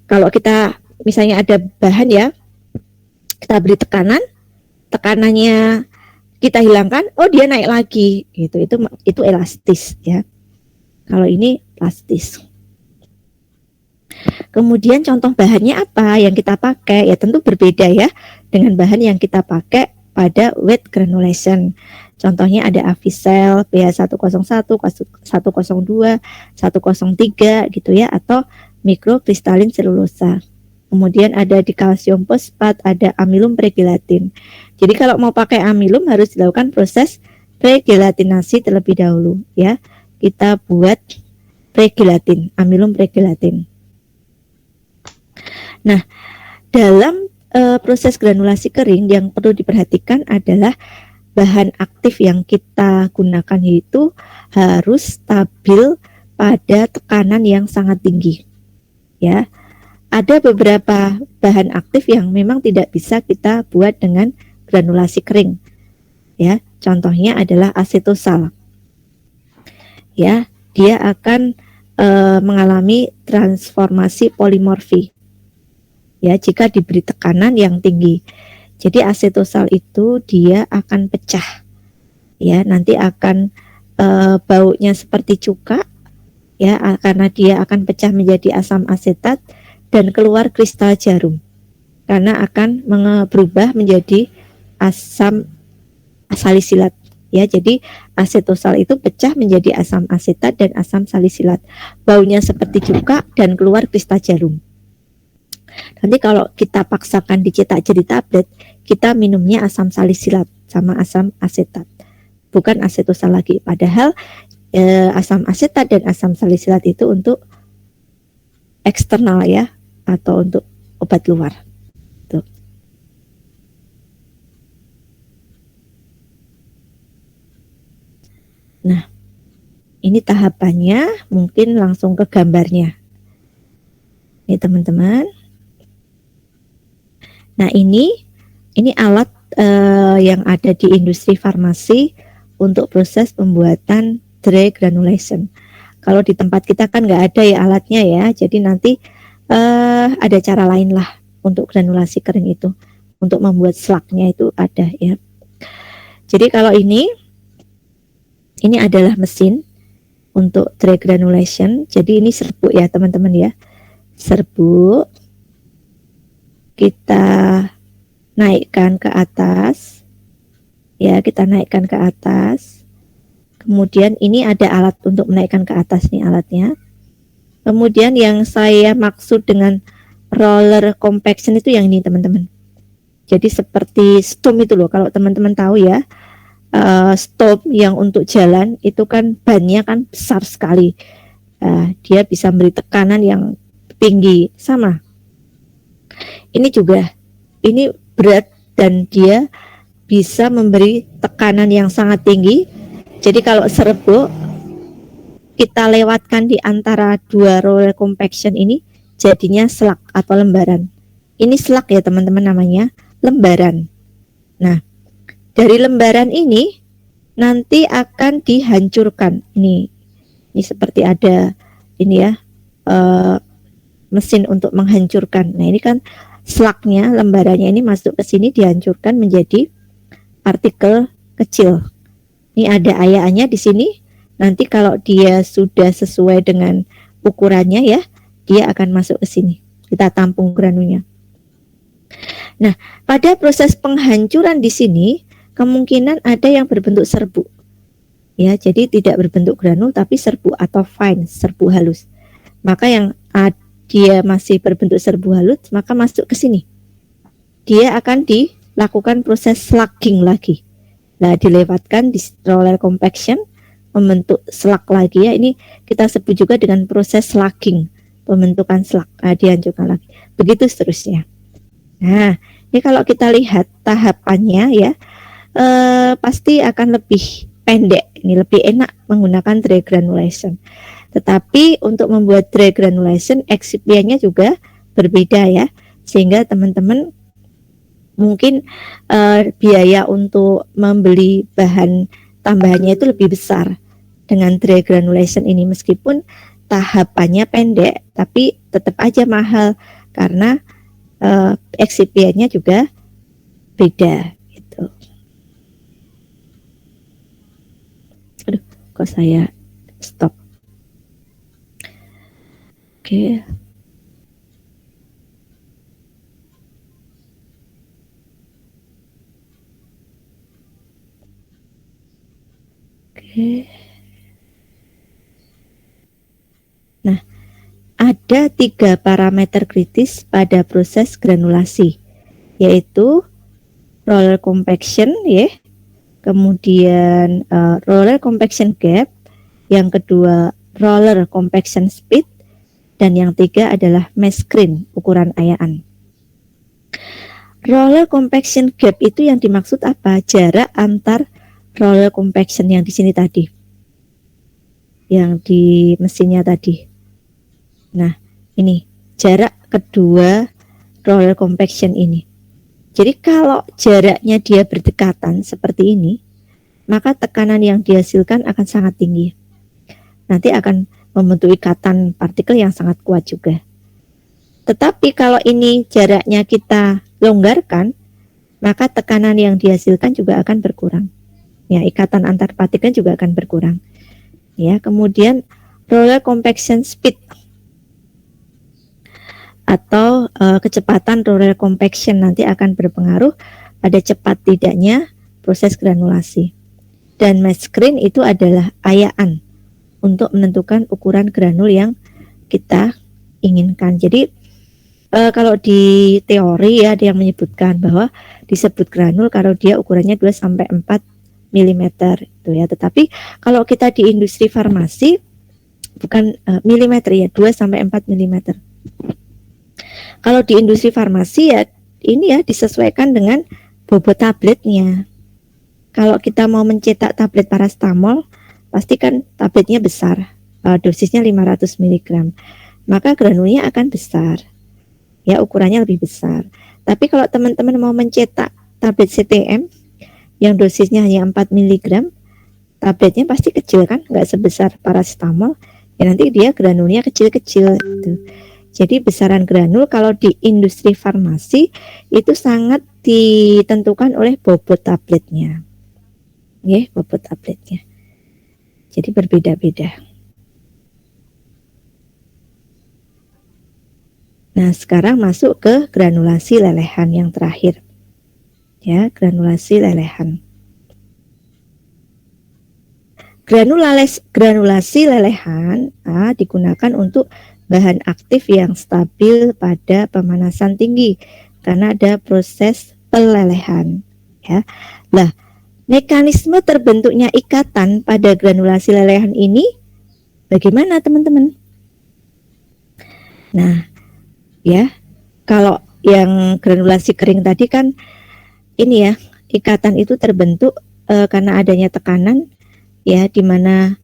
kalau kita misalnya ada bahan ya, kita beri tekanannya kita hilangkan, oh dia naik lagi gitu. Itu elastis ya. Kalau ini plastis. Kemudian contoh bahannya apa yang kita pakai? Ya tentu berbeda ya dengan bahan yang kita pakai pada wet granulation. Contohnya ada Avicel PH101, 102, 103 gitu ya, atau mikrokristalin selulosa. Kemudian ada di kalsium fosfat, ada amilum pregelatin. Jadi kalau mau pakai amilum harus dilakukan proses pregelatinasi terlebih dahulu ya. Kita buat pregelatin, amilum pregelatin. Nah, dalam proses granulasi kering yang perlu diperhatikan adalah bahan aktif yang kita gunakan itu harus stabil pada tekanan yang sangat tinggi. Ya. Ada beberapa bahan aktif yang memang tidak bisa kita buat dengan granulasi kering. Ya, contohnya adalah asetosal. Ya, dia akan mengalami transformasi polimorfi. Ya, jika diberi tekanan yang tinggi. Jadi asetosal itu dia akan pecah. Ya, nanti akan baunya seperti cuka. Ya, karena dia akan pecah menjadi asam asetat dan keluar kristal jarum karena akan berubah menjadi asam salisilat ya. Jadi asetosal itu pecah menjadi asam asetat dan asam salisilat, baunya seperti cuka dan keluar kristal jarum. Nanti kalau kita paksakan dicetak jadi tablet, kita minumnya asam salisilat sama asam asetat, bukan asetosal lagi. Padahal asam asetat dan asam salisilat itu untuk eksternal ya, atau untuk obat luar. Tuh. Nah, ini tahapannya, mungkin langsung ke gambarnya. Ini teman-teman. Nah, ini alat yang ada di industri farmasi untuk proses pembuatan dry granulation. Kalau di tempat kita kan nggak ada ya alatnya ya, jadi nanti ada cara lain lah untuk granulasi kering itu, untuk membuat slugnya itu ada ya. Jadi kalau ini adalah mesin untuk dry granulation. Jadi ini serbuk ya teman-teman ya, serbuk kita naikkan ke atas ya, kita naikkan ke atas. Kemudian ini ada alat untuk menaikkan ke atas nih alatnya. Kemudian yang saya maksud dengan roller compaction itu yang ini teman-teman. Jadi seperti stomp itu loh, kalau teman-teman tahu ya, stomp yang untuk jalan itu kan bannya kan besar sekali. Dia bisa beri tekanan yang tinggi sama. Ini juga, ini berat dan dia bisa memberi tekanan yang sangat tinggi. Jadi kalau serbuk kita lewatkan di antara dua roller compaction ini jadinya slug atau lembaran. Ini slug ya teman-teman, namanya lembaran. Nah, dari lembaran ini nanti akan dihancurkan. Ini seperti ada ini ya, mesin untuk menghancurkan. Nah, ini kan slugnya, lembarannya ini masuk ke sini, dihancurkan menjadi partikel kecil. Ini ada ayaannya di sini. Nanti kalau dia sudah sesuai dengan ukurannya ya, dia akan masuk ke sini. Kita tampung granulnya. Nah, pada proses penghancuran di sini kemungkinan ada yang berbentuk serbuk. Ya, jadi tidak berbentuk granul tapi serbuk atau fine, serbuk halus. Maka yang dia masih berbentuk serbuk halus, maka masuk ke sini. Dia akan dilakukan proses slugging lagi. Nah, dilewatkan di roller compaction, membentuk slug lagi ya. Ini kita sebut juga dengan proses slugging, pembentukan slug. Nah, dihancurkan lagi. Begitu seterusnya. Nah, ini kalau kita lihat tahapannya ya, pasti akan lebih pendek. Ini lebih enak menggunakan dry granulation. Tetapi untuk membuat dry granulation, excipientnya juga berbeda ya, sehingga teman-teman mungkin biaya untuk membeli bahan tambahannya itu lebih besar dengan dry granulation ini, meskipun tahapannya pendek, tapi tetap aja mahal karena excipientnya juga beda gitu. Aduh, kok saya stop. Oke. Oke. Nah, ada 3 parameter kritis pada proses granulasi, yaitu roller compaction ya, kemudian roller compaction gap, yang kedua roller compaction speed, dan yang tiga adalah mass screen, ukuran ayaan. Roller compaction gap itu yang dimaksud apa? Jarak antar roller compaction yang di sini tadi, yang di mesinnya tadi. Nah, ini jarak kedua roller compaction ini. Jadi kalau jaraknya dia berdekatan seperti ini, maka tekanan yang dihasilkan akan sangat tinggi. Nanti akan membentuk ikatan partikel yang sangat kuat juga. Tetapi kalau ini jaraknya kita longgarkan, maka tekanan yang dihasilkan juga akan berkurang. Ya, ikatan antar partikel juga akan berkurang. Ya, kemudian roller compaction speed atau kecepatan roller compaction nanti akan berpengaruh pada cepat tidaknya proses granulasi. Dan mass screen itu adalah ayaan untuk menentukan ukuran granul yang kita inginkan. Jadi kalau di teori ya, ada yang menyebutkan bahwa disebut granul kalau dia ukurannya 2-4 mm itu ya. Tetapi kalau kita di industri farmasi bukan milimeter ya, 2-4 mm. Kalau di industri farmasi ya ini ya disesuaikan dengan bobot tabletnya. Kalau kita mau mencetak tablet paracetamol, pasti kan tabletnya besar, dosisnya 500 mg, maka granulnya akan besar, ya ukurannya lebih besar. Tapi kalau teman-teman mau mencetak tablet CTM yang dosisnya hanya 4 mg, tabletnya pasti kecil kan, nggak sebesar paracetamol, ya nanti dia granulnya kecil-kecil gitu. Jadi besaran granul kalau di industri farmasi itu sangat ditentukan oleh bobot tabletnya, ya bobot tabletnya. Jadi berbeda-beda. Nah, sekarang masuk ke granulasi lelehan yang terakhir. Ya, granulasi lelehan. Granulasi lelehan digunakan untuk bahan aktif yang stabil pada pemanasan tinggi karena ada proses pelelehan. Ya. Lah, mekanisme terbentuknya ikatan pada granulasi lelehan ini bagaimana teman-teman? Nah, ya, kalau yang granulasi kering tadi kan ini ya, ikatan itu terbentuk karena adanya tekanan ya, di mana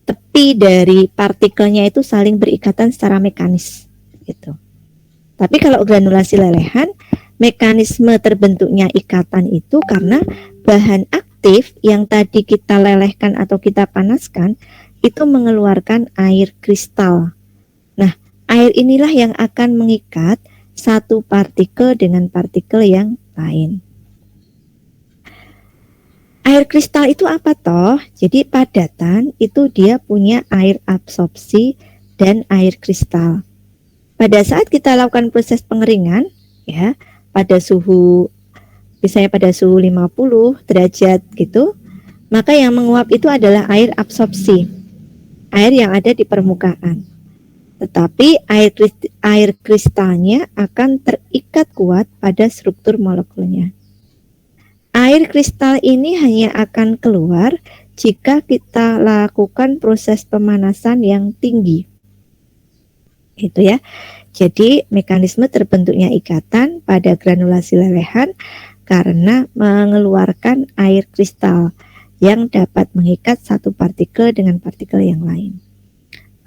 tepi dari partikelnya itu saling berikatan secara mekanis gitu. Tapi kalau granulasi lelehan, mekanisme terbentuknya ikatan itu karena bahan aktif yang tadi kita lelehkan atau kita panaskan itu mengeluarkan air kristal. Nah, air inilah yang akan mengikat satu partikel dengan partikel yang lain. Air kristal itu apa toh? Jadi padatan itu dia punya air absorpsi dan air kristal. Pada saat kita lakukan proses pengeringan, ya, pada suhu, misalnya pada suhu 50 derajat gitu, maka yang menguap itu adalah air absorpsi, air yang ada di permukaan. Tetapi air kristalnya akan terikat kuat pada struktur molekulnya. Air kristal ini hanya akan keluar jika kita lakukan proses pemanasan yang tinggi. Gitu ya. Jadi mekanisme terbentuknya ikatan pada granulasi lelehan karena mengeluarkan air kristal yang dapat mengikat satu partikel dengan partikel yang lain.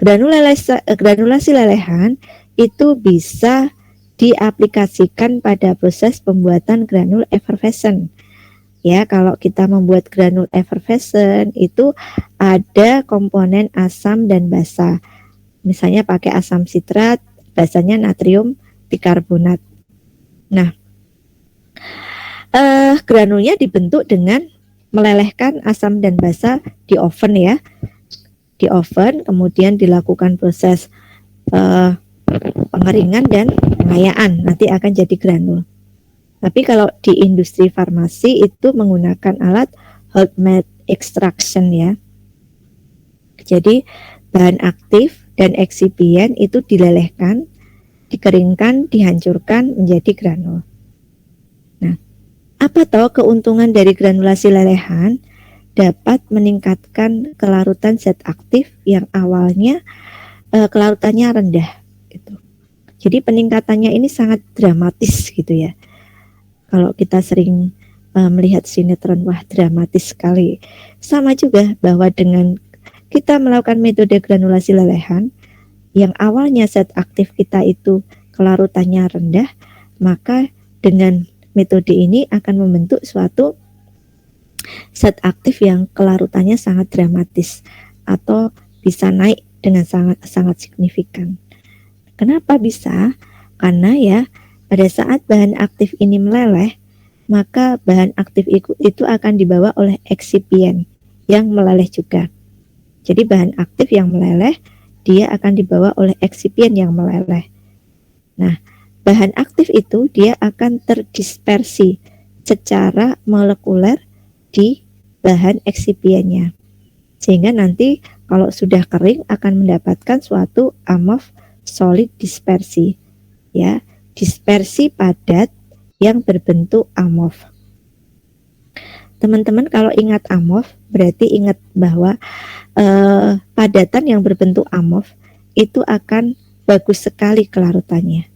Granulasi lelehan itu bisa diaplikasikan pada proses pembuatan granul effervescent. Ya, kalau kita membuat granul effervescent itu ada komponen asam dan basa. Misalnya pakai asam sitrat, basanya natrium bikarbonat. Nah, granulnya dibentuk dengan melelehkan asam dan basa di oven ya. Di oven, kemudian dilakukan proses pengeringan dan pengayaan, nanti akan jadi granul. Tapi kalau di industri farmasi itu menggunakan alat hot melt extraction ya. Jadi bahan aktif dan eksipien itu dilelehkan, dikeringkan, dihancurkan menjadi granul. Nah, apa toh keuntungan dari granulasi lelehan? Dapat meningkatkan kelarutan zat aktif yang awalnya kelarutannya rendah gitu. Jadi peningkatannya ini sangat dramatis gitu ya. Kalau kita sering melihat sinetron, wah dramatis sekali. Sama juga bahwa dengan kita melakukan metode granulasi lelehan yang awalnya zat aktif kita itu kelarutannya rendah, maka dengan metode ini akan membentuk suatu zat aktif yang kelarutannya sangat dramatis atau bisa naik dengan sangat signifikan. Kenapa bisa? Karena ya pada saat bahan aktif ini meleleh, maka bahan aktif itu akan dibawa oleh eksipien yang meleleh juga. Jadi bahan aktif yang meleleh, dia akan dibawa oleh eksipien yang meleleh. Nah, bahan aktif itu dia akan terdispersi secara molekuler di bahan eksipiennya. Sehingga nanti kalau sudah kering akan mendapatkan suatu amorf solid dispersi. Ya, dispersi padat yang berbentuk amorf. Teman-teman kalau ingat amorf berarti ingat bahwa padatan yang berbentuk amorf itu akan bagus sekali kelarutannya.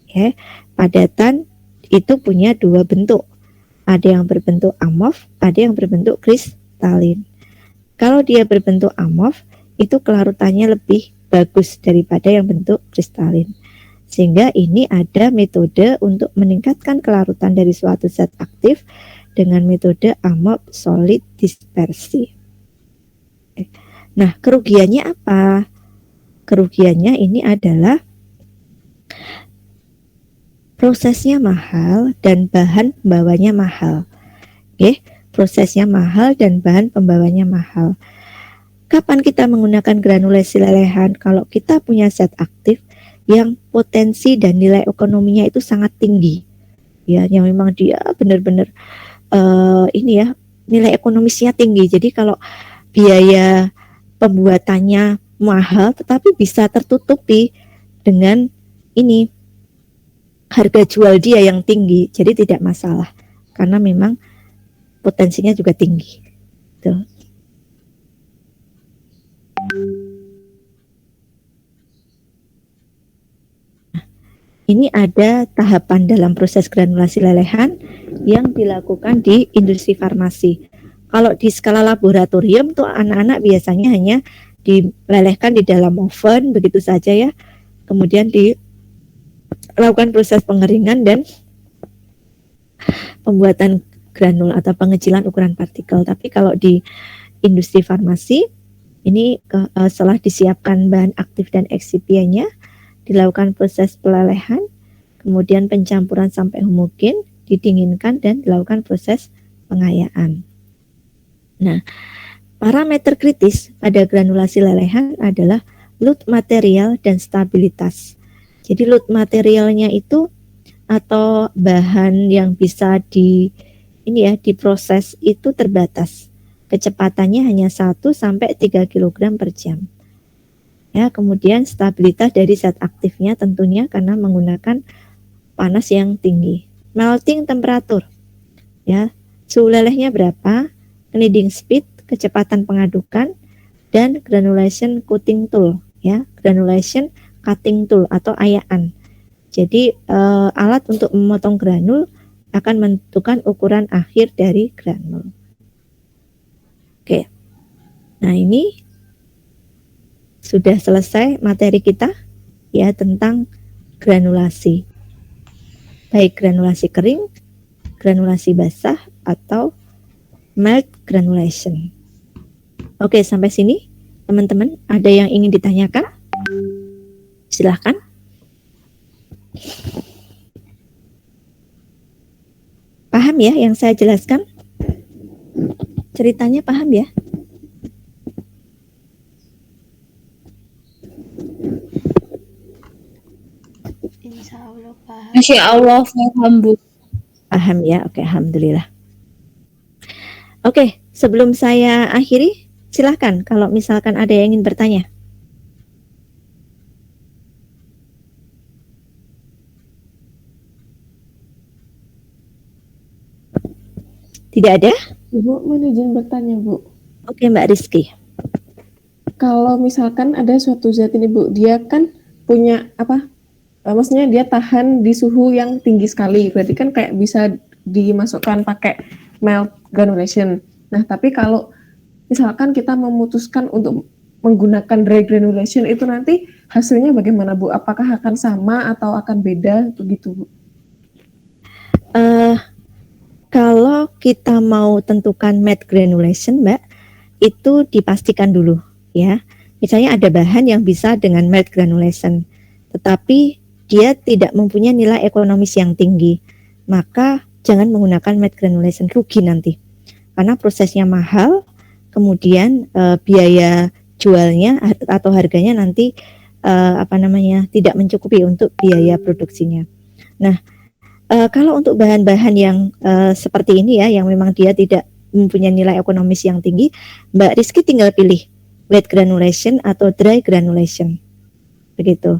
Ya, padatan itu punya dua bentuk. Ada yang berbentuk amorf, ada yang berbentuk kristalin. Kalau dia berbentuk amorf, itu kelarutannya lebih bagus daripada yang bentuk kristalin. Sehingga ini ada metode untuk meningkatkan kelarutan dari suatu zat aktif dengan metode amorf solid dispersi. Nah, kerugiannya apa? Kerugiannya ini adalah prosesnya mahal dan bahan pembawanya mahal. Oke, prosesnya mahal dan bahan pembawanya mahal. Kapan kita menggunakan granulasi lelehan? Kalau kita punya zat aktif yang potensi dan nilai ekonominya itu sangat tinggi. Ya, yang memang dia benar-benar ini ya, nilai ekonomisnya tinggi. Jadi kalau biaya pembuatannya mahal tetapi bisa tertutupi dengan ini harga jual dia yang tinggi, jadi tidak masalah karena memang potensinya juga tinggi. Tuh. Ini ada tahapan dalam proses granulasi lelehan yang dilakukan di industri farmasi. Kalau di skala laboratorium tuh anak-anak biasanya hanya dilelehkan di dalam oven begitu saja ya. Kemudian dilakukan proses pengeringan dan pembuatan granul atau pengecilan ukuran partikel. Tapi kalau di industri farmasi ini setelah disiapkan bahan aktif dan excipientnya, dilakukan proses pelelehan, kemudian pencampuran sampai homogen, didinginkan dan dilakukan proses pengayaan. Nah, parameter kritis pada granulasi lelehan adalah load material dan stabilitas. Jadi load materialnya itu atau bahan yang bisa diproses itu terbatas. Kecepatannya hanya 1 sampai 3 kg per jam. Ya, kemudian stabilitas dari zat aktifnya tentunya karena menggunakan panas yang tinggi. Melting temperatur. Ya, suhu lelehnya berapa? Kneading speed, kecepatan pengadukan, dan granulation cutting tool, ya, granulation cutting tool atau ayaan. Jadi alat untuk memotong granul akan menentukan ukuran akhir dari granul. Oke, nah ini sudah selesai materi kita ya tentang granulasi, baik granulasi kering, granulasi basah atau melt granulation. Oke, sampai sini teman-teman ada yang ingin ditanyakan? Silahkan. Paham ya yang saya jelaskan? Ceritanya paham ya? Insya Allah paham. Masya Allah, paham Bu. Paham ya? Oke, alhamdulillah. Oke, sebelum saya akhiri, silahkan kalau misalkan ada yang ingin bertanya. Tidak ada? Ibu, mau izin bertanya, Bu. Oke, Mbak Rizky. Kalau misalkan ada suatu zat ini, Bu, dia kan punya apa? Maksudnya dia tahan di suhu yang tinggi sekali. Berarti kan kayak bisa dimasukkan pakai melt granulation. Nah, tapi kalau misalkan kita memutuskan untuk menggunakan dry granulation itu nanti hasilnya bagaimana, Bu? Apakah akan sama atau akan beda begitu, Bu? Kalau kita mau tentukan melt granulation, Mbak, itu dipastikan dulu ya. Misalnya ada bahan yang bisa dengan melt granulation, tetapi dia tidak mempunyai nilai ekonomis yang tinggi, maka jangan menggunakan melt granulation, rugi nanti. Karena prosesnya mahal, kemudian biaya jualnya atau harganya nanti tidak mencukupi untuk biaya produksinya. Nah, kalau untuk bahan-bahan yang seperti ini ya, yang memang dia tidak mempunyai nilai ekonomis yang tinggi, Mbak Rizky tinggal pilih wet granulation atau dry granulation, begitu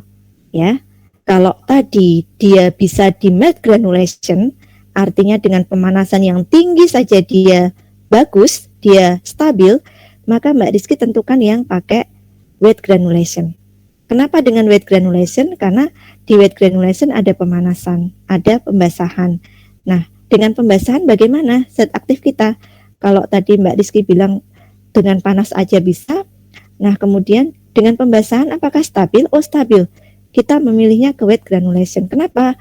ya. Kalau tadi dia bisa di melt granulation, artinya dengan pemanasan yang tinggi saja dia bagus, dia stabil, maka Mbak Rizky tentukan yang pakai wet granulation. Kenapa dengan wet granulation? Karena di wet granulation ada pemanasan, ada pembasahan. Nah, dengan pembasahan bagaimana zat aktif kita? Kalau tadi Mbak Rizky bilang dengan panas aja bisa. Nah, kemudian dengan pembasahan apakah stabil? Oh, stabil. Kita memilihnya ke wet granulation. Kenapa?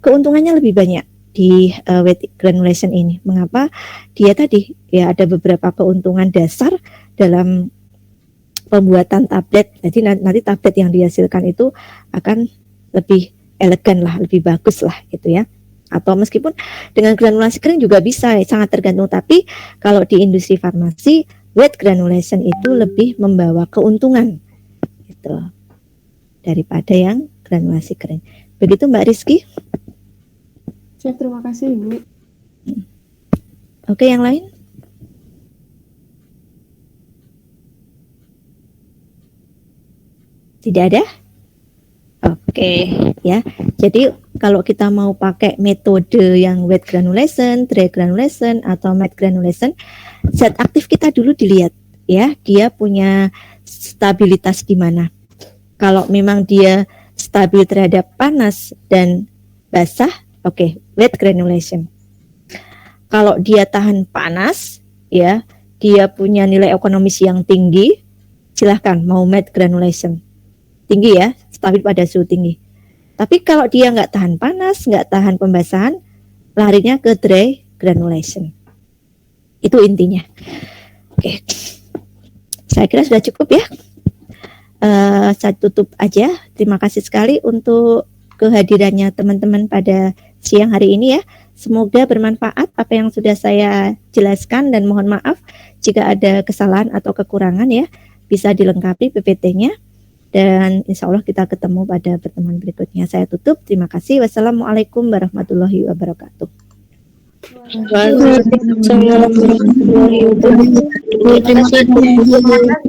Keuntungannya lebih banyak di wet granulation ini. Mengapa? Dia tadi ya ada beberapa keuntungan dasar dalam pembuatan tablet. Jadi nanti tablet yang dihasilkan itu akan lebih elegan lah, lebih bagus lah gitu ya. Atau meskipun dengan granulasi kering juga bisa, sangat tergantung. Tapi kalau di industri farmasi, wet granulation itu lebih membawa keuntungan gitu daripada yang granulasi kering. Begitu Mbak Rizky? Siap, terima kasih, Ibu. Oke, yang lain? Tidak ada? Oke, ya. Jadi kalau kita mau pakai metode yang wet granulation, dry granulation, atau matte granulation, zat aktif kita dulu dilihat, ya. Dia punya stabilitas di mana. Kalau memang dia stabil terhadap panas dan basah, oke, wet granulation. Kalau dia tahan panas, ya, dia punya nilai ekonomis yang tinggi, silahkan mau matte granulation tinggi ya, stabil pada suhu tinggi. Tapi kalau dia nggak tahan panas, nggak tahan pembasahan, larinya ke dry granulation. Itu intinya. Oke, saya kira sudah cukup ya. Saya tutup aja. Terima kasih sekali untuk kehadirannya teman-teman pada siang hari ini ya. Semoga bermanfaat apa yang sudah saya jelaskan, dan mohon maaf jika ada kesalahan atau kekurangan ya. Bisa dilengkapi PPT-nya, dan insya Allah kita ketemu pada pertemuan berikutnya. Saya tutup. Terima kasih. Wassalamualaikum warahmatullahi wabarakatuh. Waalaikumsalam warahmatullahi wabarakatuh. Terima kasih.